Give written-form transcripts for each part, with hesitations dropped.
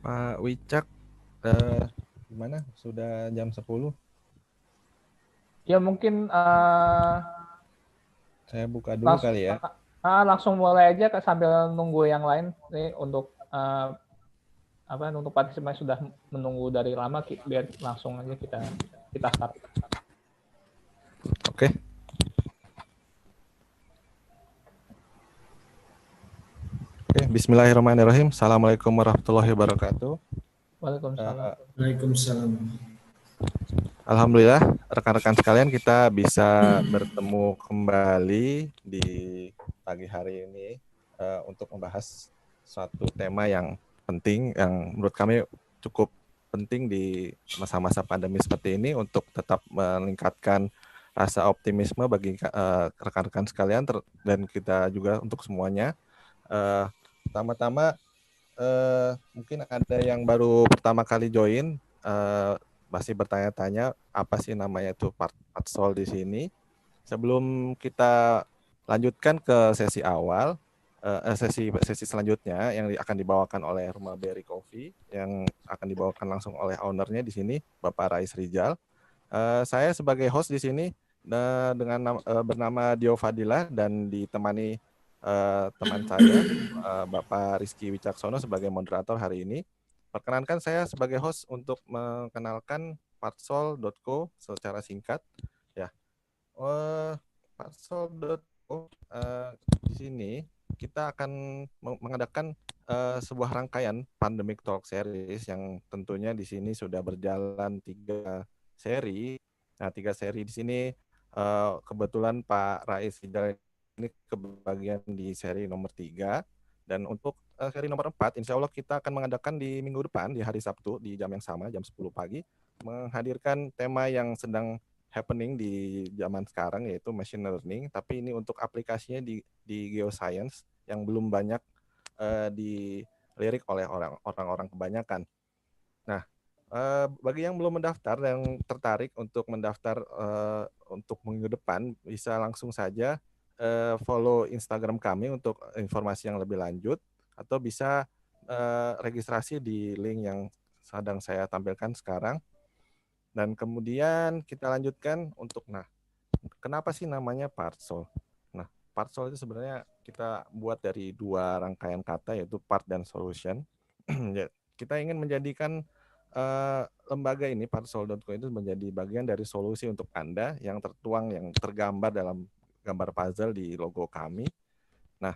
Pak Wicak, eh, gimana? Sudah jam 10. Ya mungkin Saya buka dulu langsung kali ya. langsung mulai aja sambil nunggu yang lain nih untuk untuk partisipan yang sudah menunggu dari lama biar langsung aja kita start. Oke. Oke, Bismillahirrahmanirrahim. Assalamualaikum warahmatullahi wabarakatuh. Waalaikumsalam. Waalaikumsalam. Alhamdulillah, rekan-rekan sekalian kita bisa bertemu kembali di pagi hari ini untuk membahas suatu tema yang penting, yang menurut kami cukup penting di masa-masa pandemi seperti ini untuk tetap meningkatkan rasa optimisme bagi rekan-rekan sekalian dan kita juga untuk semuanya. Pertama-tama mungkin ada yang baru pertama kali join, masih bertanya-tanya apa sih namanya itu Patsol di sini. Sebelum kita lanjutkan ke sesi awal, sesi selanjutnya yang akan dibawakan oleh Rumah Berry Coffee, yang akan dibawakan langsung oleh ownernya di sini, Bapak Rais Rijal. Saya sebagai host di sini dengan bernama Dio Fadilah dan ditemani teman saya, Bapak Rizky Wicaksono sebagai moderator hari ini. Perkenankan saya sebagai host untuk mengenalkan Patsol.co secara singkat. Ya, Patsol.co di sini kita akan mengadakan sebuah rangkaian Pandemic Talk Series yang tentunya di sini sudah berjalan 3 seri. Nah, 3 seri di sini kebetulan Pak Rais ini kebagian di seri nomor 3. Dan untuk seri nomor 4, insya Allah kita akan mengadakan di minggu depan, di hari Sabtu, di jam yang sama, jam 10 pagi, menghadirkan tema yang sedang happening di zaman sekarang, yaitu machine learning, tapi ini untuk aplikasinya di geoscience yang belum banyak dilirik oleh orang-orang kebanyakan. Nah, bagi yang belum mendaftar, yang tertarik untuk mendaftar untuk minggu depan, bisa langsung saja follow Instagram kami untuk informasi yang lebih lanjut, atau bisa registrasi di link yang sedang saya tampilkan sekarang. Dan kemudian kita lanjutkan untuk, kenapa sih namanya Patsol? Nah, Patsol itu sebenarnya kita buat dari 2 rangkaian kata, yaitu part dan solution. Kita ingin menjadikan lembaga ini, Patsol.co, itu menjadi bagian dari solusi untuk Anda yang tertuang, yang tergambar dalam gambar puzzle di logo kami. Nah,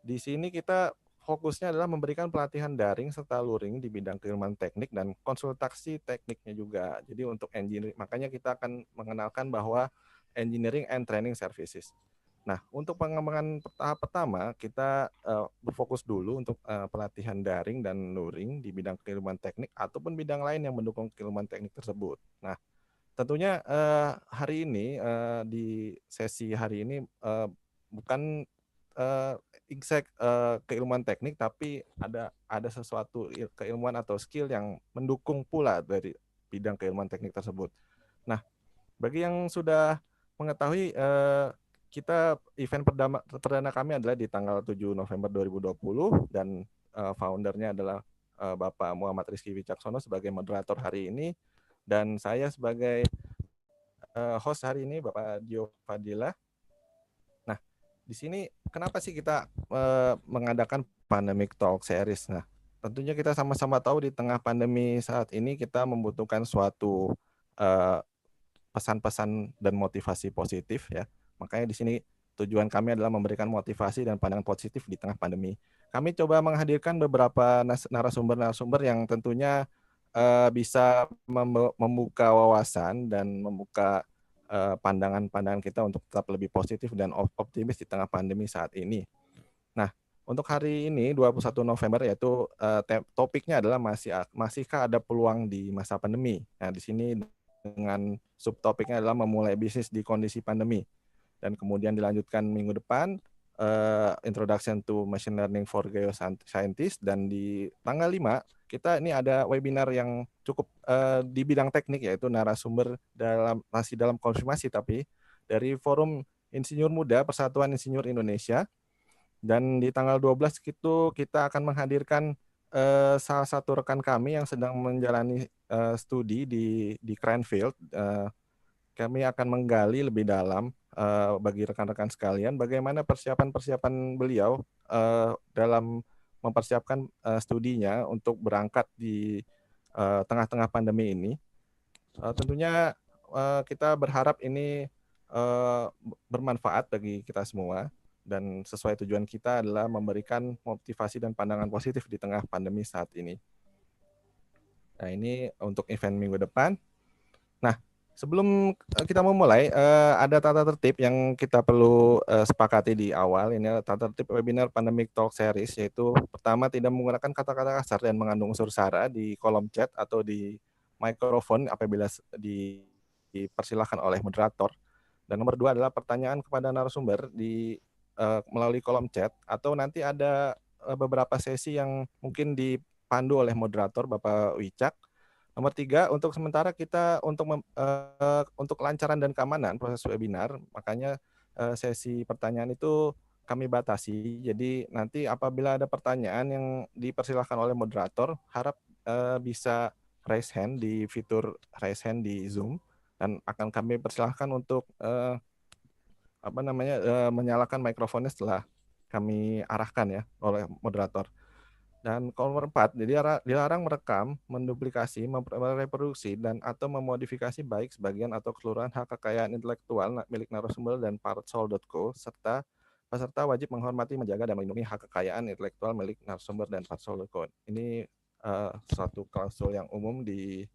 di sini kita fokusnya adalah memberikan pelatihan daring serta luring di bidang keilmuan teknik dan konsultasi tekniknya juga. Jadi untuk engineering, makanya kita akan mengenalkan bahwa engineering and training services. Nah, untuk pengembangan tahap pertama, kita berfokus dulu untuk pelatihan daring dan luring di bidang keilmuan teknik ataupun bidang lain yang mendukung keilmuan teknik tersebut. Nah, tentunya hari ini di sesi hari ini bukan exact keilmuan teknik, tapi ada sesuatu keilmuan atau skill yang mendukung pula dari bidang keilmuan teknik tersebut. Nah, bagi yang sudah mengetahui, kita event perdana kami adalah di tanggal 7 November 2020 dan foundernya adalah Bapak Muhammad Rizky Wicaksono sebagai moderator hari ini, dan saya sebagai host hari ini, Bapak Dio Fadilah. Nah, di sini kenapa sih kita mengadakan Pandemic Talk Series? Nah, tentunya kita sama-sama tahu di tengah pandemi saat ini kita membutuhkan suatu pesan-pesan dan motivasi positif ya. Makanya di sini tujuan kami adalah memberikan motivasi dan pandangan positif di tengah pandemi. Kami coba menghadirkan beberapa narasumber-narasumber yang tentunya bisa membuka wawasan dan membuka pandangan-pandangan kita untuk tetap lebih positif dan optimis di tengah pandemi saat ini. Nah, untuk hari ini 21 November, yaitu topiknya adalah masihkah ada peluang di masa pandemi. Nah, di sini dengan subtopiknya adalah memulai bisnis di kondisi pandemi. Dan kemudian dilanjutkan minggu depan Introduction to Machine Learning for Geoscientists, dan di tanggal 5 kita ini ada webinar yang cukup di bidang teknik, yaitu narasumber masih dalam konfirmasi tapi dari Forum Insinyur Muda Persatuan Insinyur Indonesia. Dan di tanggal 12 itu kita akan menghadirkan salah satu rekan kami yang sedang menjalani studi di Cranfield. Kami akan menggali lebih dalam bagi rekan-rekan sekalian bagaimana persiapan-persiapan beliau dalam mempersiapkan studinya untuk berangkat di tengah-tengah pandemi ini. Tentunya kita berharap ini bermanfaat bagi kita semua dan sesuai tujuan kita adalah memberikan motivasi dan pandangan positif di tengah pandemi saat ini. Nah, ini untuk event minggu depan. Nah, sebelum kita memulai, ada tata tertib yang kita perlu sepakati di awal. Ini adalah tata tertib webinar Pandemic Talk Series, yaitu pertama tidak menggunakan kata-kata kasar dan mengandung unsur sara di kolom chat atau di mikrofon apabila dipersilahkan oleh moderator. Dan nomor 2 adalah pertanyaan kepada narasumber melalui kolom chat, atau nanti ada beberapa sesi yang mungkin dipandu oleh moderator Bapak Wicak. Nomor 3, untuk sementara kita untuk kelancaran dan keamanan proses webinar, makanya sesi pertanyaan itu kami batasi. Jadi nanti apabila ada pertanyaan yang dipersilahkan oleh moderator, harap bisa raise hand di fitur raise hand di Zoom, dan akan kami persilahkan untuk menyalakan mikrofonnya setelah kami arahkan ya oleh moderator. Dan nomor 4, dilarang merekam, menduplikasi, mereproduksi, dan atau memodifikasi baik sebagian atau keseluruhan hak kekayaan intelektual milik narasumber dan Partsol.co, serta peserta wajib menghormati, menjaga, dan melindungi hak kekayaan intelektual milik narasumber dan Partsol.co. Ini suatu klausul yang umum di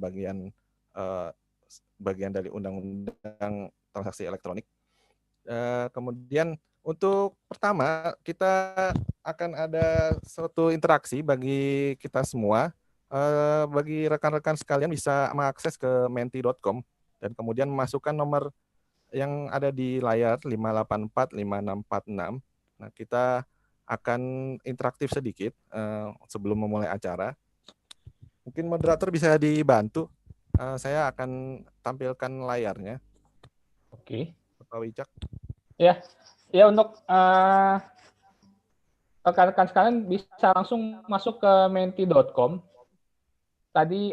bagian dari Undang-Undang Transaksi Elektronik. Kemudian untuk pertama, kita akan ada suatu interaksi bagi kita semua. Bagi rekan-rekan sekalian bisa mengakses ke menti.com dan kemudian memasukkan nomor yang ada di layar 5845646. Nah, kita akan interaktif sedikit sebelum memulai acara. Mungkin moderator bisa dibantu. Saya akan tampilkan layarnya. Oke. Pak Wicak. Ya, untuk rekan-rekan sekalian bisa langsung masuk ke menti.com. Tadi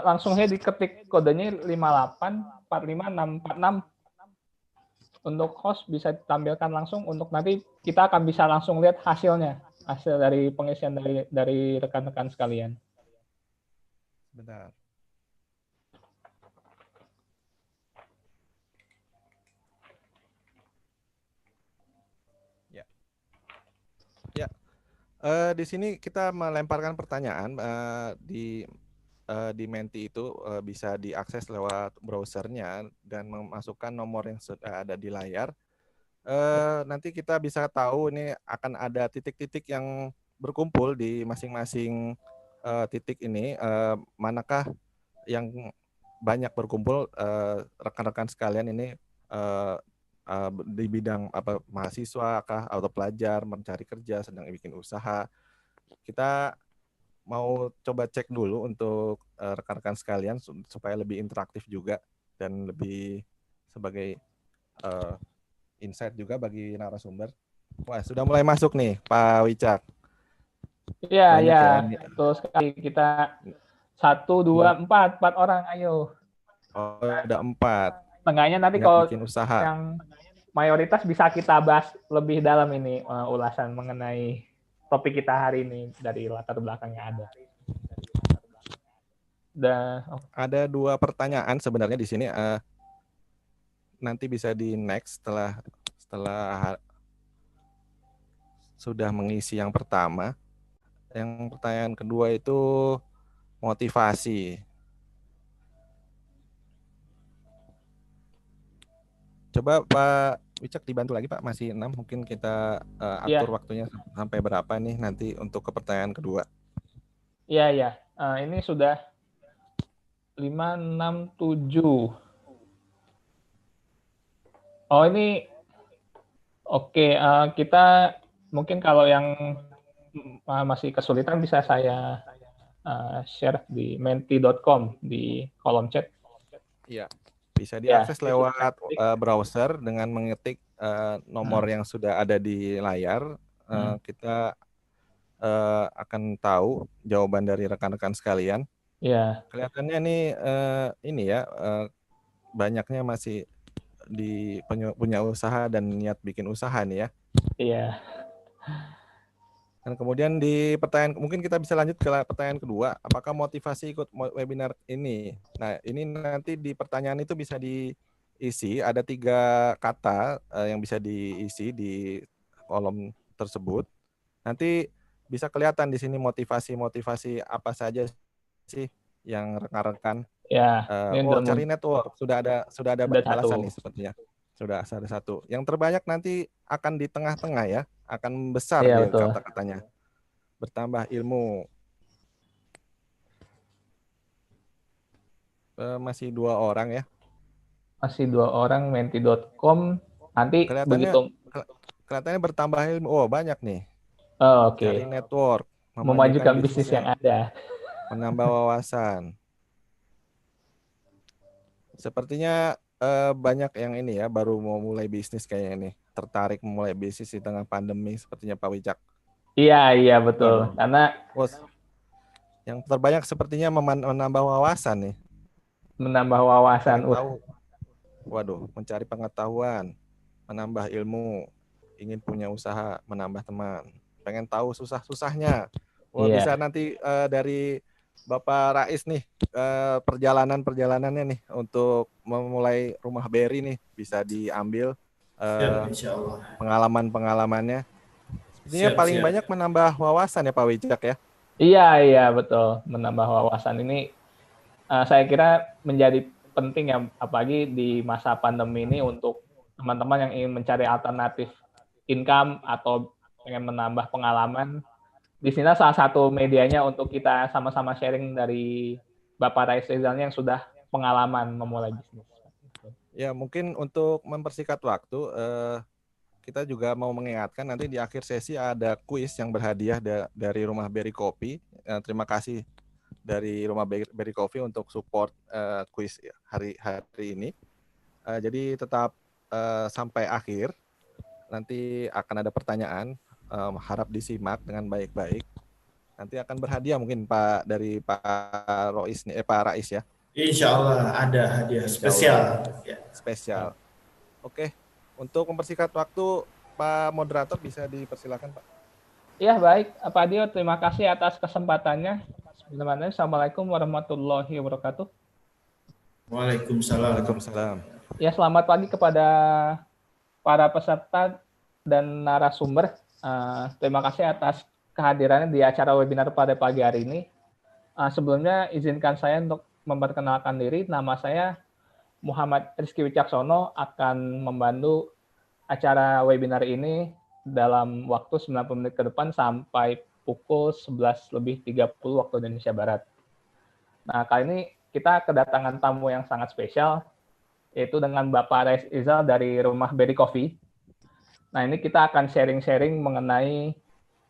langsung saya diketik kodenya 5845646. Untuk host bisa ditampilkan langsung, untuk nanti kita akan bisa langsung lihat hasil dari pengisian dari rekan-rekan sekalian. Benar. Ya. Di sini kita melemparkan pertanyaan di Menti itu bisa diakses lewat browsernya dan memasukkan nomor yang sudah ada di layar. Nanti kita bisa tahu ini akan ada titik-titik yang berkumpul di masing-masing titik ini. Manakah yang banyak berkumpul rekan-rekan sekalian ini di bidang mahasiswa kah atau pelajar mencari kerja, sedang bikin usaha. Kita mau coba cek dulu untuk rekan-rekan sekalian supaya lebih interaktif juga dan lebih sebagai insight juga bagi narasumber. Wah, sudah mulai masuk nih Pak Wicak. Iya, betul sekali. Kita 1, 2, 4 orang, ayo. Oh, ada 4. Tengahnya nanti kalau bikin usaha yang mayoritas bisa kita bahas lebih dalam ini ulasan mengenai topik kita hari ini dari latar belakangnya ada. Ada 2 pertanyaan sebenarnya di sini. Nanti bisa di next setelah sudah mengisi yang pertama. Yang pertanyaan kedua itu motivasi. Coba Pak Wicak dibantu lagi Pak, masih 6, mungkin kita atur waktunya sampai berapa nih nanti untuk ke pertanyaan kedua. Iya. Ini sudah 567. Oh ini oke. Kita mungkin kalau yang masih kesulitan bisa saya share di menti.com di kolom chat. Iya, bisa diakses lewat browser dengan mengetik nomor yang sudah ada di layar. Kita akan tahu jawaban dari rekan-rekan sekalian. Iya. Kelihatannya nih ini ya banyaknya masih punya usaha dan niat bikin usaha nih ya. Iya. Dan kemudian di pertanyaan, mungkin kita bisa lanjut ke pertanyaan kedua, apakah motivasi ikut webinar ini? Nah, ini nanti di pertanyaan itu bisa diisi, ada 3 kata yang bisa diisi di kolom tersebut. Nanti bisa kelihatan di sini motivasi apa saja sih yang rekan-rekan. Ya, ini Oh, udah cari network, sudah ada sudah balasan satu. nih sepertinya. Sudah ada 1. Yang terbanyak nanti akan di tengah-tengah ya, akan besar Iya, dia betul. kata-katanya. Bertambah ilmu. Masih 2 orang ya. Masih 2 orang, menti.com. Nanti begitu. Kelihatannya bertambah ilmu. Oh, banyak nih. Oh, oke. Cari network, memajukan Memajukan bisnis bisnis yang ada. menambah wawasan. Sepertinya banyak yang ini ya, baru mau mulai bisnis kayaknya nih. Tertarik memulai bisnis di tengah pandemi sepertinya Pak Wicak. Iya, betul. Waduh. Karena yang terbanyak sepertinya menambah wawasan nih. menambah wawasan. Pengen tahu. Waduh, mencari pengetahuan, menambah ilmu, ingin punya usaha, menambah teman. Pengen tahu susah-susahnya. Wah, Iya. bisa nanti dari Bapak Rais nih perjalanannya nih untuk memulai rumah Beri nih bisa diambil pengalaman-pengalamannya. Sepertinya paling banyak menambah wawasan ya Pak Wijak ya. Iya, betul. Menambah wawasan ini saya kira menjadi penting ya, apalagi di masa pandemi ini untuk teman-teman yang ingin mencari alternatif income atau pengen menambah pengalaman. Di sini salah satu medianya untuk kita sama-sama sharing dari Bapak Rais Rizalnya yang sudah pengalaman memulai bisnis. Ya, mungkin untuk mempersingkat waktu, kita juga mau mengingatkan nanti di akhir sesi ada kuis yang berhadiah dari Rumah Beri Kopi. Terima kasih dari Rumah Beri Coffee untuk support kuis hari ini. Jadi tetap sampai akhir. Nanti akan ada pertanyaan. Harap disimak dengan baik-baik. Nanti akan berhadiah mungkin Pak dari Pak Rais ya. Insya Allah ada hadiah spesial. Spesial. Oke. Untuk mempersingkat waktu, Pak Moderator bisa dipersilakan Pak. Ya, baik. Pak Dio, terima kasih atas kesempatannya. Assalamualaikum warahmatullahi wabarakatuh. Waalaikumsalam. Ya, selamat pagi kepada para peserta dan narasumber. Terima kasih atas kehadirannya di acara webinar pada pagi hari ini. Sebelumnya izinkan saya untuk memperkenalkan diri. Nama saya Muhammad Rizky Wicaksono, akan membantu acara webinar ini dalam waktu 90 menit ke depan sampai pukul 11:30 waktu Indonesia Barat. Nah, kali ini kita kedatangan tamu yang sangat spesial, yaitu dengan Bapak Rais Rizal dari Rumah Beri Coffee. Nah, ini kita akan sharing-sharing mengenai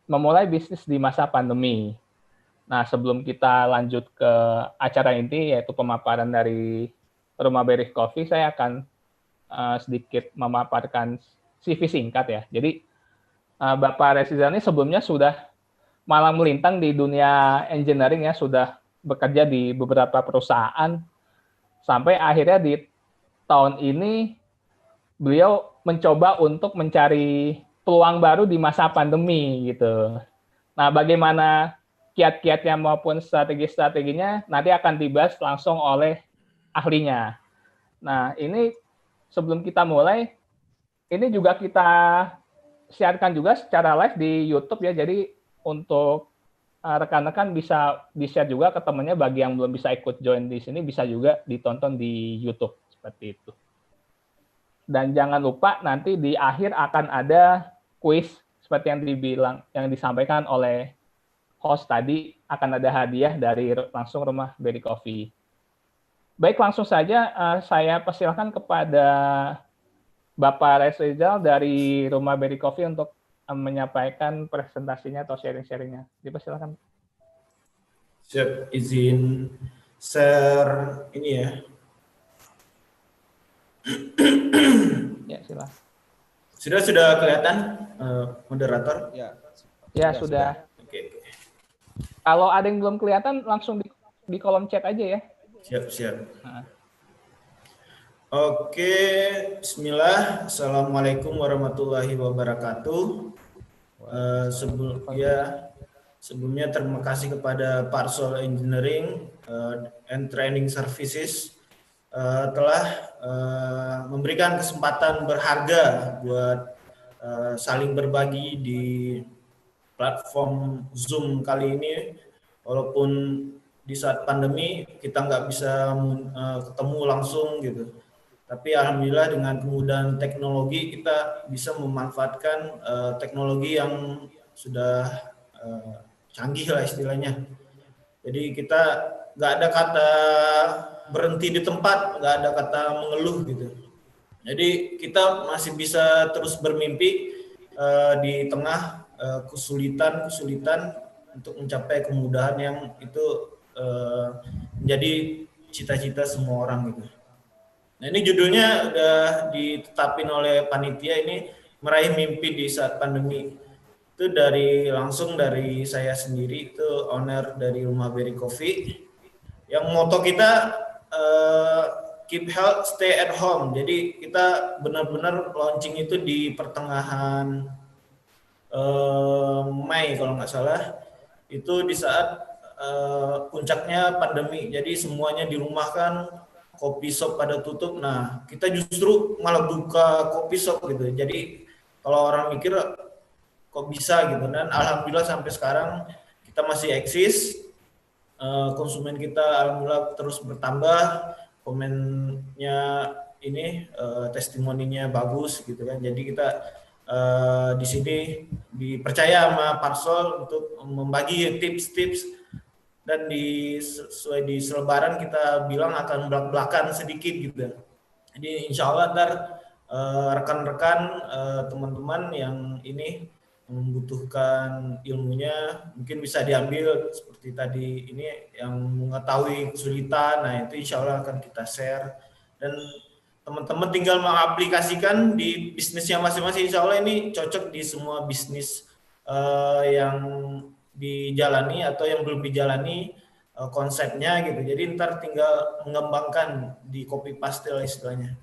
memulai bisnis di masa pandemi. Nah, sebelum kita lanjut ke acara inti, yaitu pemaparan dari Rumah Beri Coffee, saya akan sedikit memaparkan CV singkat ya. Jadi, Bapak Rais Rizal ini sebelumnya sudah malang melintang di dunia engineering ya, sudah bekerja di beberapa perusahaan, sampai akhirnya di tahun ini beliau mencoba untuk mencari peluang baru di masa pandemi gitu. Nah, bagaimana kiat-kiatnya maupun strategi-strateginya nanti akan dibahas langsung oleh ahlinya. Nah, ini sebelum kita mulai, ini juga kita siarkan juga secara live di YouTube ya. Jadi untuk rekan-rekan bisa di-share juga ke temannya, bagi yang belum bisa ikut join di sini bisa juga ditonton di YouTube seperti itu. Dan jangan lupa nanti di akhir akan ada kuis seperti yang disampaikan oleh host tadi, akan ada hadiah dari langsung Rumah Beri Coffee. Baik, langsung saja saya persilakan kepada Bapak Rais Rizal dari Rumah Beri Coffee untuk menyampaikan presentasinya atau sharing-sharingnya. Dipersilakan. Siap, izin share ini ya. Ya, silakan. Sudah kelihatan moderator? Ya, sudah. Oke. Kalau ada yang belum kelihatan, langsung di kolom chat aja ya. Siap. Oke, bismillah. Assalamualaikum warahmatullahi wabarakatuh. Sebelumnya terima kasih kepada Parsol Engineering and Training Services telah memberikan kesempatan berharga buat saling berbagi di platform Zoom kali ini. Walaupun di saat pandemi kita nggak bisa ketemu langsung gitu, tapi alhamdulillah dengan kemudahan teknologi kita bisa memanfaatkan teknologi yang sudah canggih lah istilahnya. Jadi kita nggak ada kata berhenti di tempat, nggak ada kata mengeluh gitu. Jadi kita masih bisa terus bermimpi di tengah kesulitan untuk mencapai kemudahan yang itu menjadi cita-cita semua orang gitu. Nah ini judulnya udah ditetapin oleh panitia ini, meraih mimpi di saat pandemi. Itu langsung dari saya sendiri, itu owner dari Rumah Berry Coffee. Yang moto kita keep health, stay at home. Jadi kita benar-benar launching itu di pertengahan Mei kalau nggak salah. Itu di saat puncaknya pandemi. Jadi semuanya dirumahkan, kopi shop pada tutup. Nah, kita justru malah buka kopi shop gitu. Jadi kalau orang mikir kok bisa gitu, dan alhamdulillah sampai sekarang kita masih eksis. Konsumen kita alhamdulillah terus bertambah, komennya ini testimoninya bagus gitu kan. Jadi kita di sini dipercaya sama Parsol untuk membagi tips-tips, dan sesuai di selebaran kita bilang akan belak-belakan sedikit gitu. Jadi insya Allah ntar rekan-rekan teman-teman yang ini membutuhkan ilmunya mungkin bisa diambil seperti tadi ini, yang mengetahui kesulitan, nah itu insya Allah akan kita share, dan teman-teman tinggal mengaplikasikan di bisnisnya masing-masing. Insya Allah ini cocok di semua bisnis yang dijalani atau yang belum dijalani konsepnya gitu. Jadi ntar tinggal mengembangkan di copy paste istilahnya.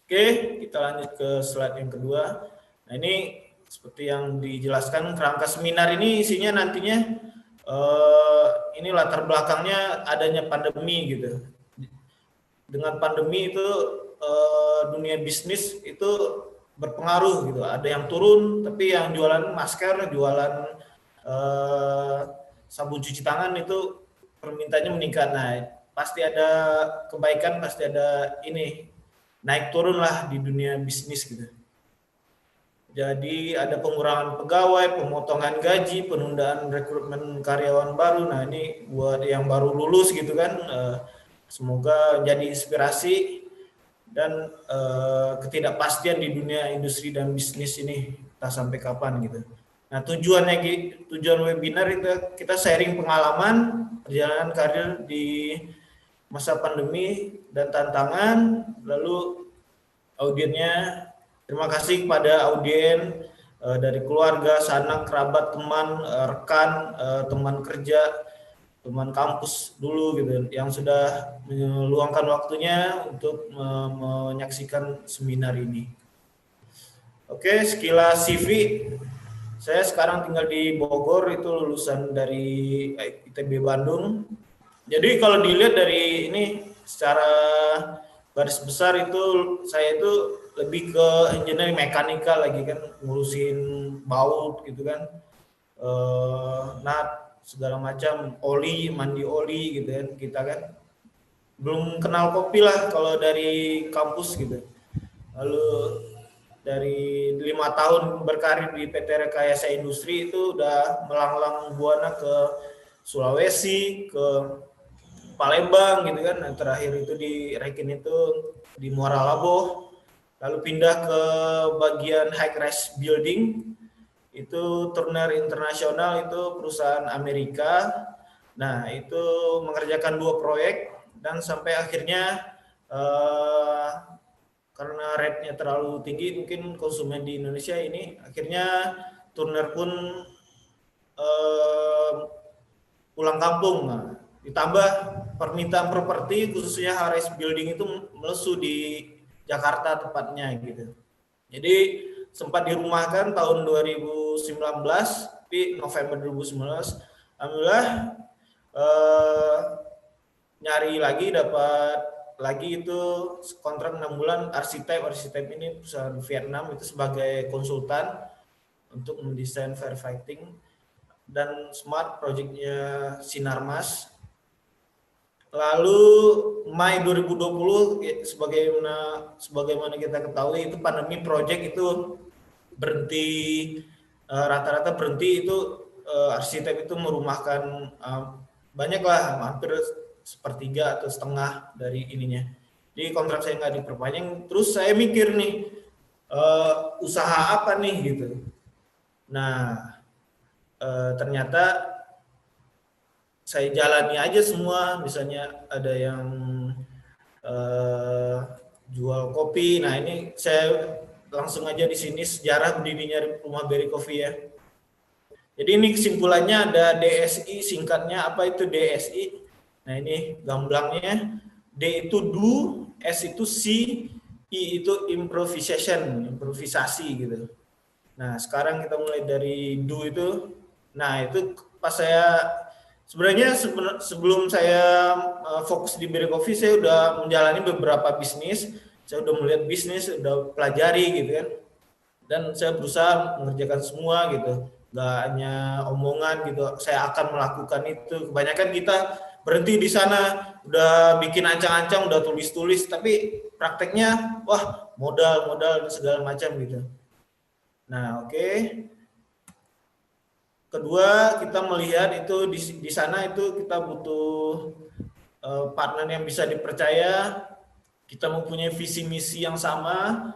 Oke, kita lanjut ke slide yang kedua. Nah ini seperti yang dijelaskan, kerangka seminar ini isinya nantinya ini latar belakangnya adanya pandemi gitu. Dengan pandemi itu dunia bisnis itu berpengaruh gitu. Ada yang turun, tapi yang jualan masker, jualan sabun cuci tangan itu permintaannya meningkat. Nah, pasti ada kebaikan, pasti ada ini naik turun lah di dunia bisnis gitu. Jadi ada pengurangan pegawai, pemotongan gaji, penundaan rekrutmen karyawan baru. Nah ini buat yang baru lulus gitu kan, semoga jadi inspirasi, dan ketidakpastian di dunia industri dan bisnis ini tak sampai kapan gitu. Nah tujuan webinar itu kita sharing pengalaman perjalanan karir di masa pandemi dan tantangan. Lalu audiennya, terima kasih kepada audien dari keluarga, sanak, kerabat, teman, rekan, teman kerja, teman kampus dulu gitu, yang sudah meluangkan waktunya untuk menyaksikan seminar ini. Oke, sekilas CV. Saya sekarang tinggal di Bogor, itu lulusan dari ITB Bandung. Jadi kalau dilihat dari ini secara garis besar itu saya itu lebih ke engineering mekanikal lagi kan, ngurusin baut gitu kan, nut segala macam, oli, mandi oli gitu kan. Kita kan belum kenal kopi lah kalau dari kampus gitu. Lalu dari 5 tahun berkarir di PT Rekayasa Industri itu udah melanglang buana ke Sulawesi, ke Palembang gitu kan. Nah, terakhir itu di Rekin itu di Muara Laboh, lalu pindah ke bagian high rise building, itu Turner International, itu perusahaan Amerika. Nah itu mengerjakan 2 proyek, dan sampai akhirnya karena rate-nya terlalu tinggi mungkin konsumen di Indonesia ini, akhirnya Turner pun pulang kampung. Nah, ditambah permintaan properti khususnya high-rise building itu melesu di Jakarta tepatnya gitu. Jadi sempat dirumahkan tahun 2019, tapi November 2019 alhamdulillah nyari lagi, dapat lagi itu kontrak 6 bulan arsitek ini perusahaan Vietnam itu sebagai konsultan untuk mendesain firefighting dan smart projectnya Sinarmas. Lalu Mei 2020 sebagaimana kita ketahui itu pandemi project itu berhenti, rata-rata berhenti itu, arsitek itu merumahkan banyaklah, hampir sepertiga atau setengah dari ininya. Jadi kontrak saya nggak diperpanjang. Terus saya mikir nih, usaha apa nih gitu. Nah, ternyata saya jalani aja semua. Misalnya ada yang jual kopi. Nah ini saya langsung aja di sini sejarah berdirinya Rumah Berry Coffee ya. Jadi ini kesimpulannya ada DSI, singkatnya apa itu DSI? Nah ini gamblangnya, D itu do, S itu see, I itu improvisasi gitu. Nah sekarang kita mulai dari do itu. Nah itu pas saya sebenarnya sebelum saya fokus di Berry Coffee, saya udah menjalani beberapa bisnis. Saya udah melihat bisnis, udah pelajari gitu kan. Dan saya berusaha mengerjakan semua gitu. Gak hanya omongan gitu, saya akan melakukan itu. Kebanyakan kita berhenti di sana, udah bikin ancang-ancang, udah tulis-tulis, tapi prakteknya wah modal dan segala macam gitu. Nah oke. Kedua, kita melihat itu di sana itu kita butuh partner yang bisa dipercaya, kita mempunyai visi misi yang sama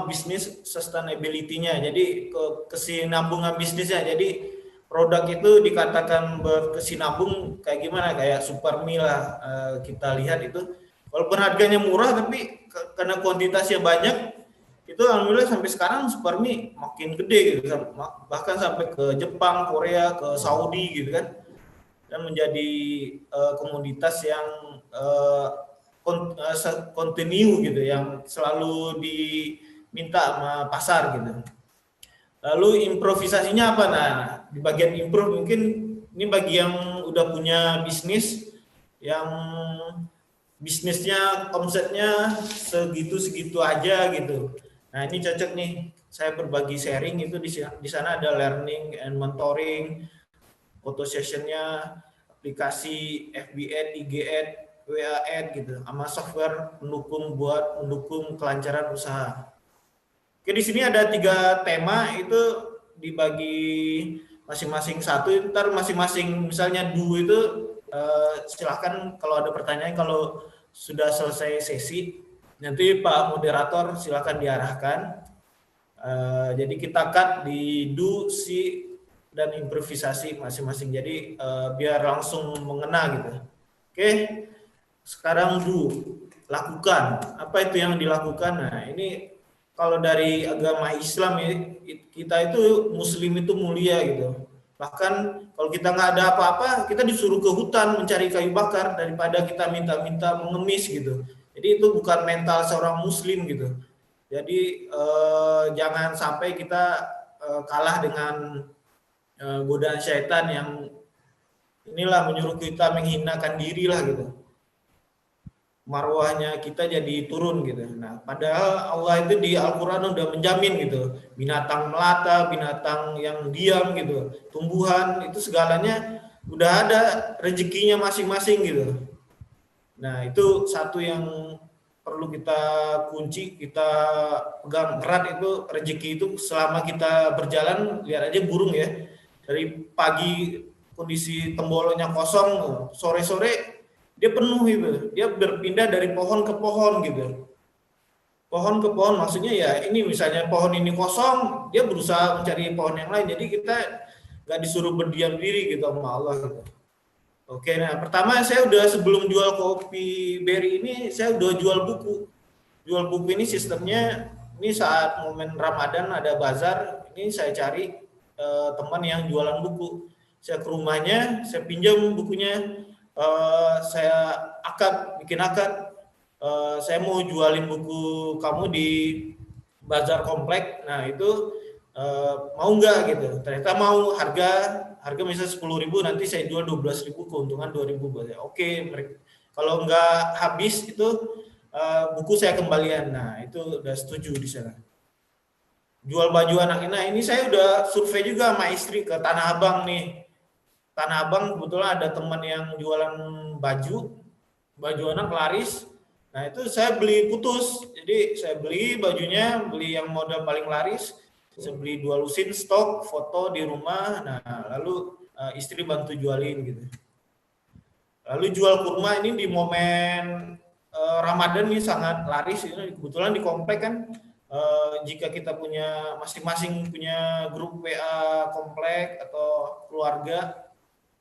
bisnis sustainability-nya. Jadi kesinambungan bisnisnya. Jadi produk itu dikatakan berkesinambung kayak gimana, kayak Supermi lah, kita lihat itu walaupun harganya murah tapi karena kuantitasnya banyak itu alhamdulillah sampai sekarang Supermi makin gede gitu, bahkan sampai ke Jepang, Korea, ke Saudi gitu kan, dan menjadi komoditas yang continue gitu, yang selalu diminta sama pasar gitu. Lalu improvisasinya apa? Nah, di bagian improve mungkin ini bagi yang udah punya bisnis, yang bisnisnya omsetnya segitu aja gitu. Nah ini cocok nih, saya berbagi sharing itu di sana ada learning and mentoring, photo sessionnya, aplikasi FB Ad, IG Ad, WA Ad gitu, sama software pendukung buat mendukung kelancaran usaha. Oke, di sini ada 3 tema itu dibagi masing-masing satu. Ntar masing-masing misalnya do itu silahkan kalau ada pertanyaan, kalau sudah selesai sesi nanti Pak moderator silahkan diarahkan. Jadi kita cut di do, see, dan improvisasi masing-masing. Jadi biar langsung mengena gitu. Oke, sekarang do, lakukan. Apa itu yang dilakukan? Nah ini kalau dari agama Islam kita itu Muslim itu mulia gitu. Bahkan kalau kita nggak ada apa-apa, kita disuruh ke hutan mencari kayu bakar daripada kita minta-minta mengemis gitu. Jadi itu bukan mental seorang Muslim gitu. Jadi jangan sampai kita kalah dengan godaan syaitan yang inilah menyuruh kita menghinakan diri lah gitu. Marwahnya kita jadi turun gitu. Nah, padahal Allah itu di Al-Quran udah menjamin gitu. Binatang melata, binatang yang diam gitu. Tumbuhan itu segalanya udah ada rezekinya masing-masing gitu. Nah, itu satu yang perlu kita kunci, kita pegang erat itu rezeki itu selama kita berjalan. Lihat aja burung ya. Dari pagi kondisi tembolonya kosong, sore-sore dia penuh gitu, dia berpindah dari pohon ke pohon gitu, pohon ke pohon, maksudnya ya ini misalnya pohon ini kosong, dia berusaha mencari pohon yang lain. Jadi kita nggak disuruh berdiam diri gitu sama Allah gitu. Oke, nah pertama saya udah sebelum jual kopi Berry ini saya udah jual buku ini sistemnya. Ini saat momen Ramadan ada bazar, ini saya cari teman yang jualan buku. saya ke rumahnya, saya pinjam bukunya, saya bikin akad, saya mau jualin buku kamu di bazar komplek. Nah itu mau nggak gitu? Ternyata mau. Harga misalnya 10.000, nanti saya jual 12.000, keuntungan 2.000. Oke, kalau nggak habis itu buku saya kembalian. Nah itu udah setuju di sana. Jual baju anak. Nah ini saya udah survei juga sama istri ke Tanah Abang nih. Tanah Abang kebetulan ada teman yang jualan baju anak laris. Nah itu saya beli putus. Jadi saya beli bajunya, beli yang model paling laris. Saya beli 2 lusin stok, foto di rumah. Nah lalu istri bantu jualin gitu. Lalu jual kurma ini di momen Ramadan ini sangat laris. Kebetulan di komplek kan, jika kita punya masing-masing punya grup WA komplek atau keluarga,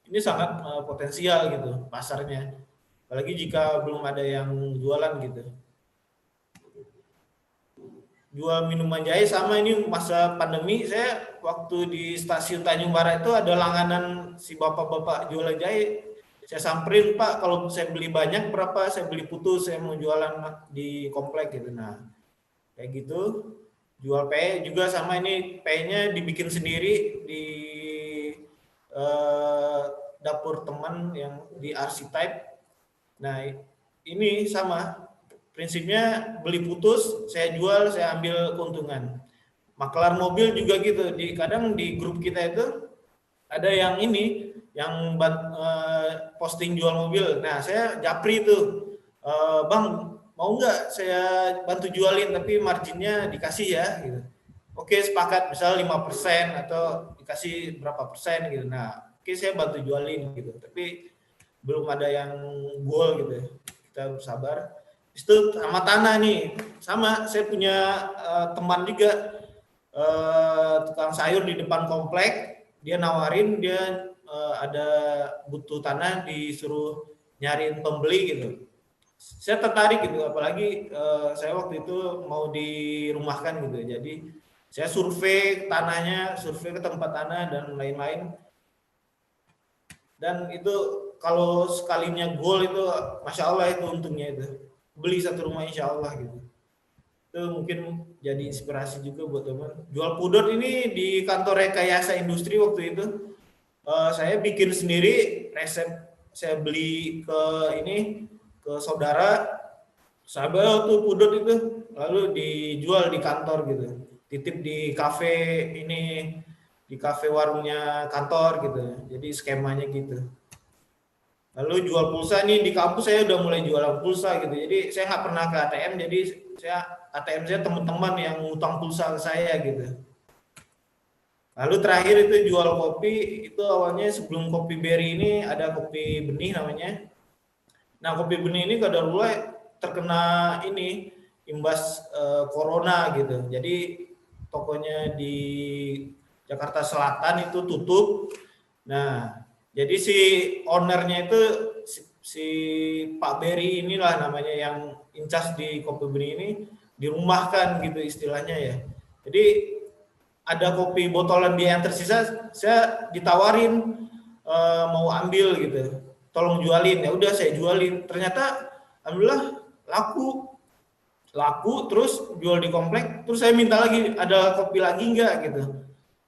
ini sangat potensial gitu pasarnya. Apalagi jika belum ada yang jualan gitu. Jual minuman jahe sama ini masa pandemi, saya waktu di stasiun Tanjung Barat itu ada langganan si bapak-bapak jualan jahe. Saya samperin, Pak, kalau saya beli banyak berapa? Saya beli putus, saya mau jualan di komplek gitu. Nah, kayak gitu. Jual PE juga sama, ini PE-nya dibikin sendiri di dapur teman yang di Archetype. Nah, ini sama. Prinsipnya beli putus, saya jual, saya ambil keuntungan. Maklar mobil juga gitu. Kadang di grup kita itu ada yang ini, yang posting jual mobil. Nah, saya japri itu, Bang, mau nggak saya bantu jualin tapi marginnya dikasih ya gitu. Oke, sepakat, misalnya 5% atau dikasih berapa persen gitu. Nah, oke, saya bantu jualin gitu. Tapi belum ada yang goal gitu. Kita bersabar. Itu sama tanah nih, sama saya punya teman juga, tukang sayur di depan komplek. Dia nawarin, dia ada butuh tanah, disuruh nyariin pembeli gitu. Saya tertarik gitu, apalagi saya waktu itu mau dirumahkan gitu. Jadi saya survei tanahnya, survei ke tempat tanah dan lain-lain. Dan itu kalau sekalinya goal itu, Masya Allah itu untungnya itu. Beli satu rumah insya Allah gitu. Itu mungkin jadi inspirasi juga buat teman. Jual pudot ini di kantor rekayasa industri waktu itu. Saya bikin sendiri resep, saya beli ke saudara, saya bawa tuh pudot itu, lalu dijual di kantor gitu, titip di kafe ini, di kafe warungnya kantor gitu. Jadi skemanya gitu. Lalu jual pulsa nih, di kampus saya udah mulai jualan pulsa gitu. Jadi saya nggak pernah ke ATM, jadi ATM saya teman-teman yang ngutang pulsa ke saya gitu. Lalu terakhir itu jual kopi, itu awalnya sebelum kopi berry ini ada kopi benih namanya. Nah, kopi benih ini kadarullah terkena ini imbas corona gitu. Jadi tokonya di Jakarta Selatan itu tutup. Nah, jadi si ownernya itu si Pak Berry inilah namanya, yang incas di kopi benih ini, dirumahkan gitu istilahnya ya. Jadi ada kopi botolan dia yang tersisa, saya ditawarin mau ambil gitu, tolong jualin. Ya udah saya jualin. Ternyata alhamdulillah laku terus jual di komplek. Terus saya minta lagi, ada kopi lagi enggak gitu.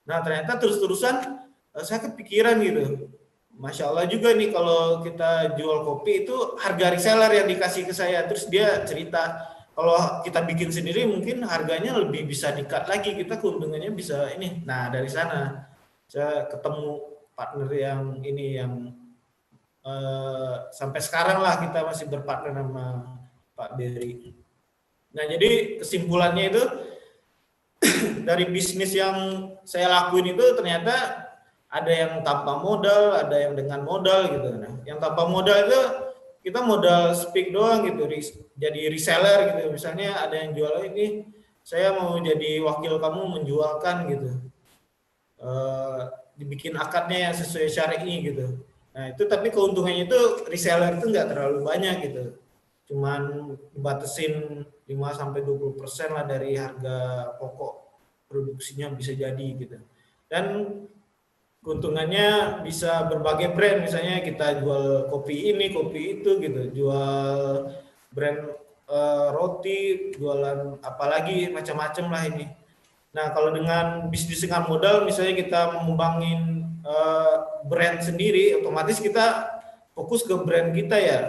Nah ternyata terus-terusan saya kepikiran gitu. Masya Allah juga nih, kalau kita jual kopi itu harga reseller yang dikasih ke saya. Terus dia cerita, kalau kita bikin sendiri mungkin harganya lebih bisa di-cut lagi, kita keuntungannya bisa ini. Nah dari sana saya ketemu partner yang ini, yang sampai sekarang lah kita masih berpartner sama Pak Berry. Nah jadi kesimpulannya itu dari bisnis yang saya lakuin itu ternyata ada yang tanpa modal, ada yang dengan modal gitu. Nah, yang tanpa modal itu kita modal speak doang gitu, jadi reseller gitu. Misalnya ada yang jual ini, saya mau jadi wakil kamu menjualkan gitu. Dibikin akadnya yang sesuai syar'i gitu. Nah itu, tapi keuntungannya itu reseller itu nggak terlalu banyak gitu. Cuman dibatasin 5-20% lah dari harga pokok produksinya bisa jadi gitu. Dan keuntungannya bisa berbagai brand, misalnya kita jual kopi ini, kopi itu gitu, jual brand roti, jualan apalagi macam-macam lah ini. Nah, kalau dengan bisnis dengan modal, misalnya kita mengembangin brand sendiri, otomatis kita fokus ke brand kita ya.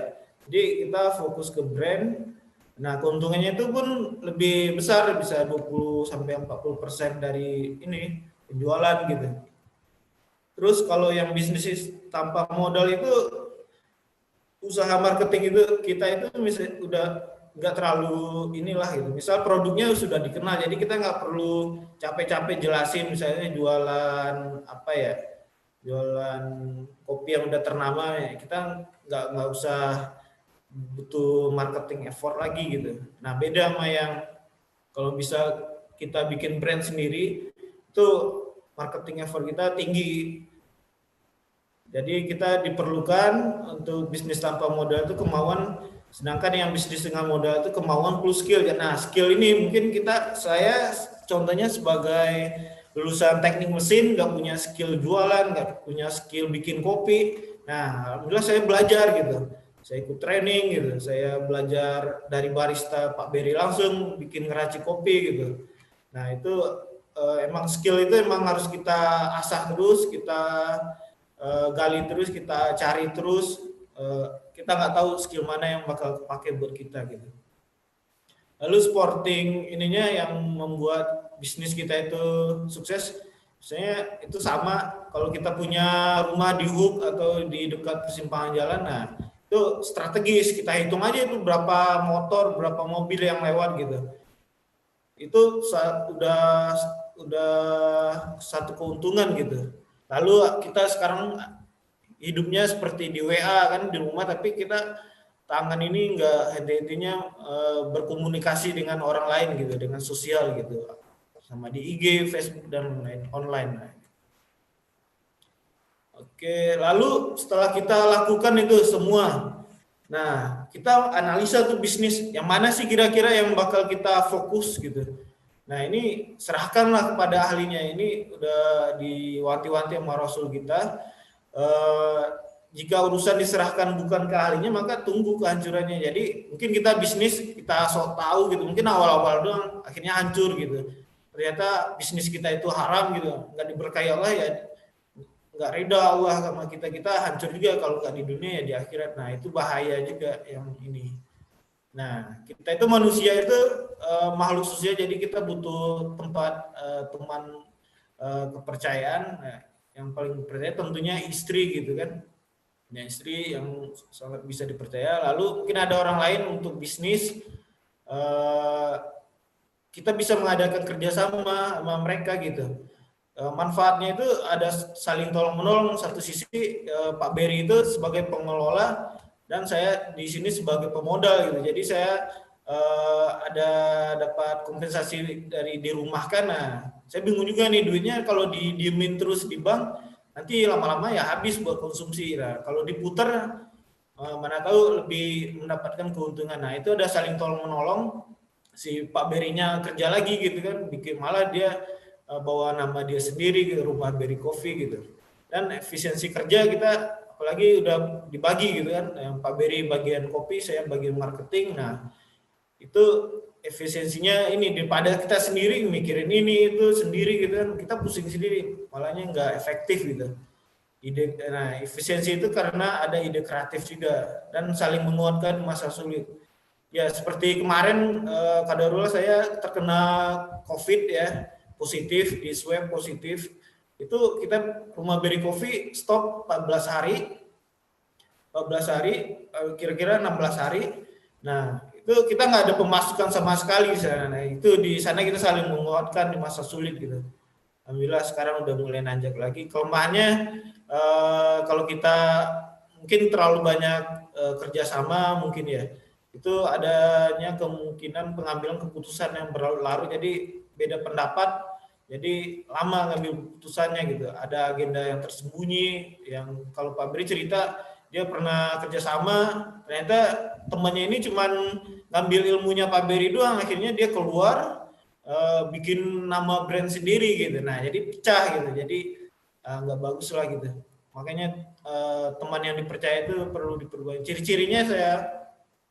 Jadi kita fokus ke brand. Nah, keuntungannya itu pun lebih besar, bisa 20-40% dari ini penjualan gitu. Terus kalau yang bisnis tanpa modal itu, usaha marketing itu kita itu misalnya udah nggak terlalu inilah gitu. Misal produknya sudah dikenal, jadi kita nggak perlu capek-capek jelasin misalnya jualan apa ya, jualan kopi yang udah ternama, ya kita nggak usah butuh marketing effort lagi gitu. Nah, beda sama yang kalau bisa kita bikin brand sendiri, itu marketing effort kita tinggi. Jadi kita diperlukan untuk bisnis tanpa modal itu kemauan, sedangkan yang bisnis dengan modal itu kemauan plus skill. Nah, skill ini mungkin saya contohnya sebagai lulusan teknik mesin, nggak punya skill jualan, nggak punya skill bikin kopi. Nah, alhamdulillah saya belajar gitu. Saya ikut training gitu, saya belajar dari barista Pak Beri langsung bikin ngeracik kopi gitu. Nah, itu emang skill itu emang harus kita asah terus, kita gali terus, kita cari terus. Kita nggak tahu skill mana yang bakal pakai buat kita gitu. Lalu sporting ininya yang membuat bisnis kita itu sukses, misalnya itu sama kalau kita punya rumah di Hook atau di dekat persimpangan jalan, nah itu strategis, kita hitung aja itu berapa motor, berapa mobil yang lewat gitu. Itu udah satu keuntungan gitu. Lalu kita sekarang hidupnya seperti di WA kan, di rumah, tapi kita tangan ini enggak henti-hentinya berkomunikasi dengan orang lain gitu, dengan sosial gitu, sama di IG, Facebook dan lain online. Oke, lalu setelah kita lakukan itu semua, nah kita analisa tuh bisnis yang mana sih kira-kira yang bakal kita fokus gitu. Nah, ini serahkanlah kepada ahlinya. Ini udah diwanti-wanti sama Rasul kita. Jika urusan diserahkan bukan ke ahlinya, maka tunggu kehancurannya. Jadi mungkin kita bisnis, kita sok tahu gitu, mungkin awal-awal doang, akhirnya hancur gitu. Ternyata bisnis kita itu haram gitu, nggak diberkahi Allah ya, nggak ridha Allah sama kita hancur juga kalau nggak di dunia ya di akhirat. Nah, itu bahaya juga yang ini. Nah, kita itu manusia itu makhluk sosial, jadi kita butuh tempat teman kepercayaan. Nah, yang paling percaya tentunya istri gitu kan. Nah, istri yang sangat bisa dipercaya. Lalu mungkin ada orang lain untuk bisnis. Kita bisa mengadakan kerjasama sama mereka gitu. Manfaatnya itu ada saling tolong menolong. Satu sisi Pak Beri itu sebagai pengelola dan saya di sini sebagai pemodal gitu. Jadi saya ada dapat kompensasi dari dirumahkan. Nah, saya bingung juga nih, duitnya kalau didiemin terus di bank nanti lama-lama ya habis buat konsumsi. Nah, kalau diputar mana tahu lebih mendapatkan keuntungan. Nah, itu ada saling tolong menolong. Si Pak Berinya kerja lagi gitu kan, bikin malah dia bawa nama dia sendiri gitu, Rumah Beri Coffee gitu. Dan efisiensi kerja kita apalagi udah dibagi gitu kan, yang Pak Beri bagian kopi, saya bagian marketing. Nah, itu efisiensinya ini, daripada kita sendiri mikirin ini itu sendiri gitu kan, kita pusing sendiri, malahnya nggak efektif gitu. Nah, efisiensi itu karena ada ide kreatif juga dan saling menguatkan masa sulit. Ya seperti kemarin kadarullah saya terkena COVID ya, positif, di swab positif. Itu kita Rumah Beri Coffee stop 14 hari, kira-kira 16 hari. Nah, itu kita nggak ada pemasukan sama sekali di sana. Nah, itu di sana kita saling menguatkan di masa sulit gitu. Alhamdulillah sekarang udah mulai nanjak lagi. Kelemahannya kalau kita mungkin terlalu banyak kerjasama mungkin ya, itu adanya kemungkinan pengambilan keputusan yang berlarut-larut, jadi beda pendapat, jadi lama ngambil keputusannya gitu. Ada agenda yang tersembunyi, yang kalau Pak Beri cerita dia pernah kerjasama, ternyata temannya ini cuman ngambil ilmunya Pak Beri doang, akhirnya dia keluar bikin nama brand sendiri gitu. Nah, jadi pecah gitu. Jadi nggak bagus lah gitu. Makanya teman yang dipercaya itu perlu diperbaiki. Ciri-cirinya saya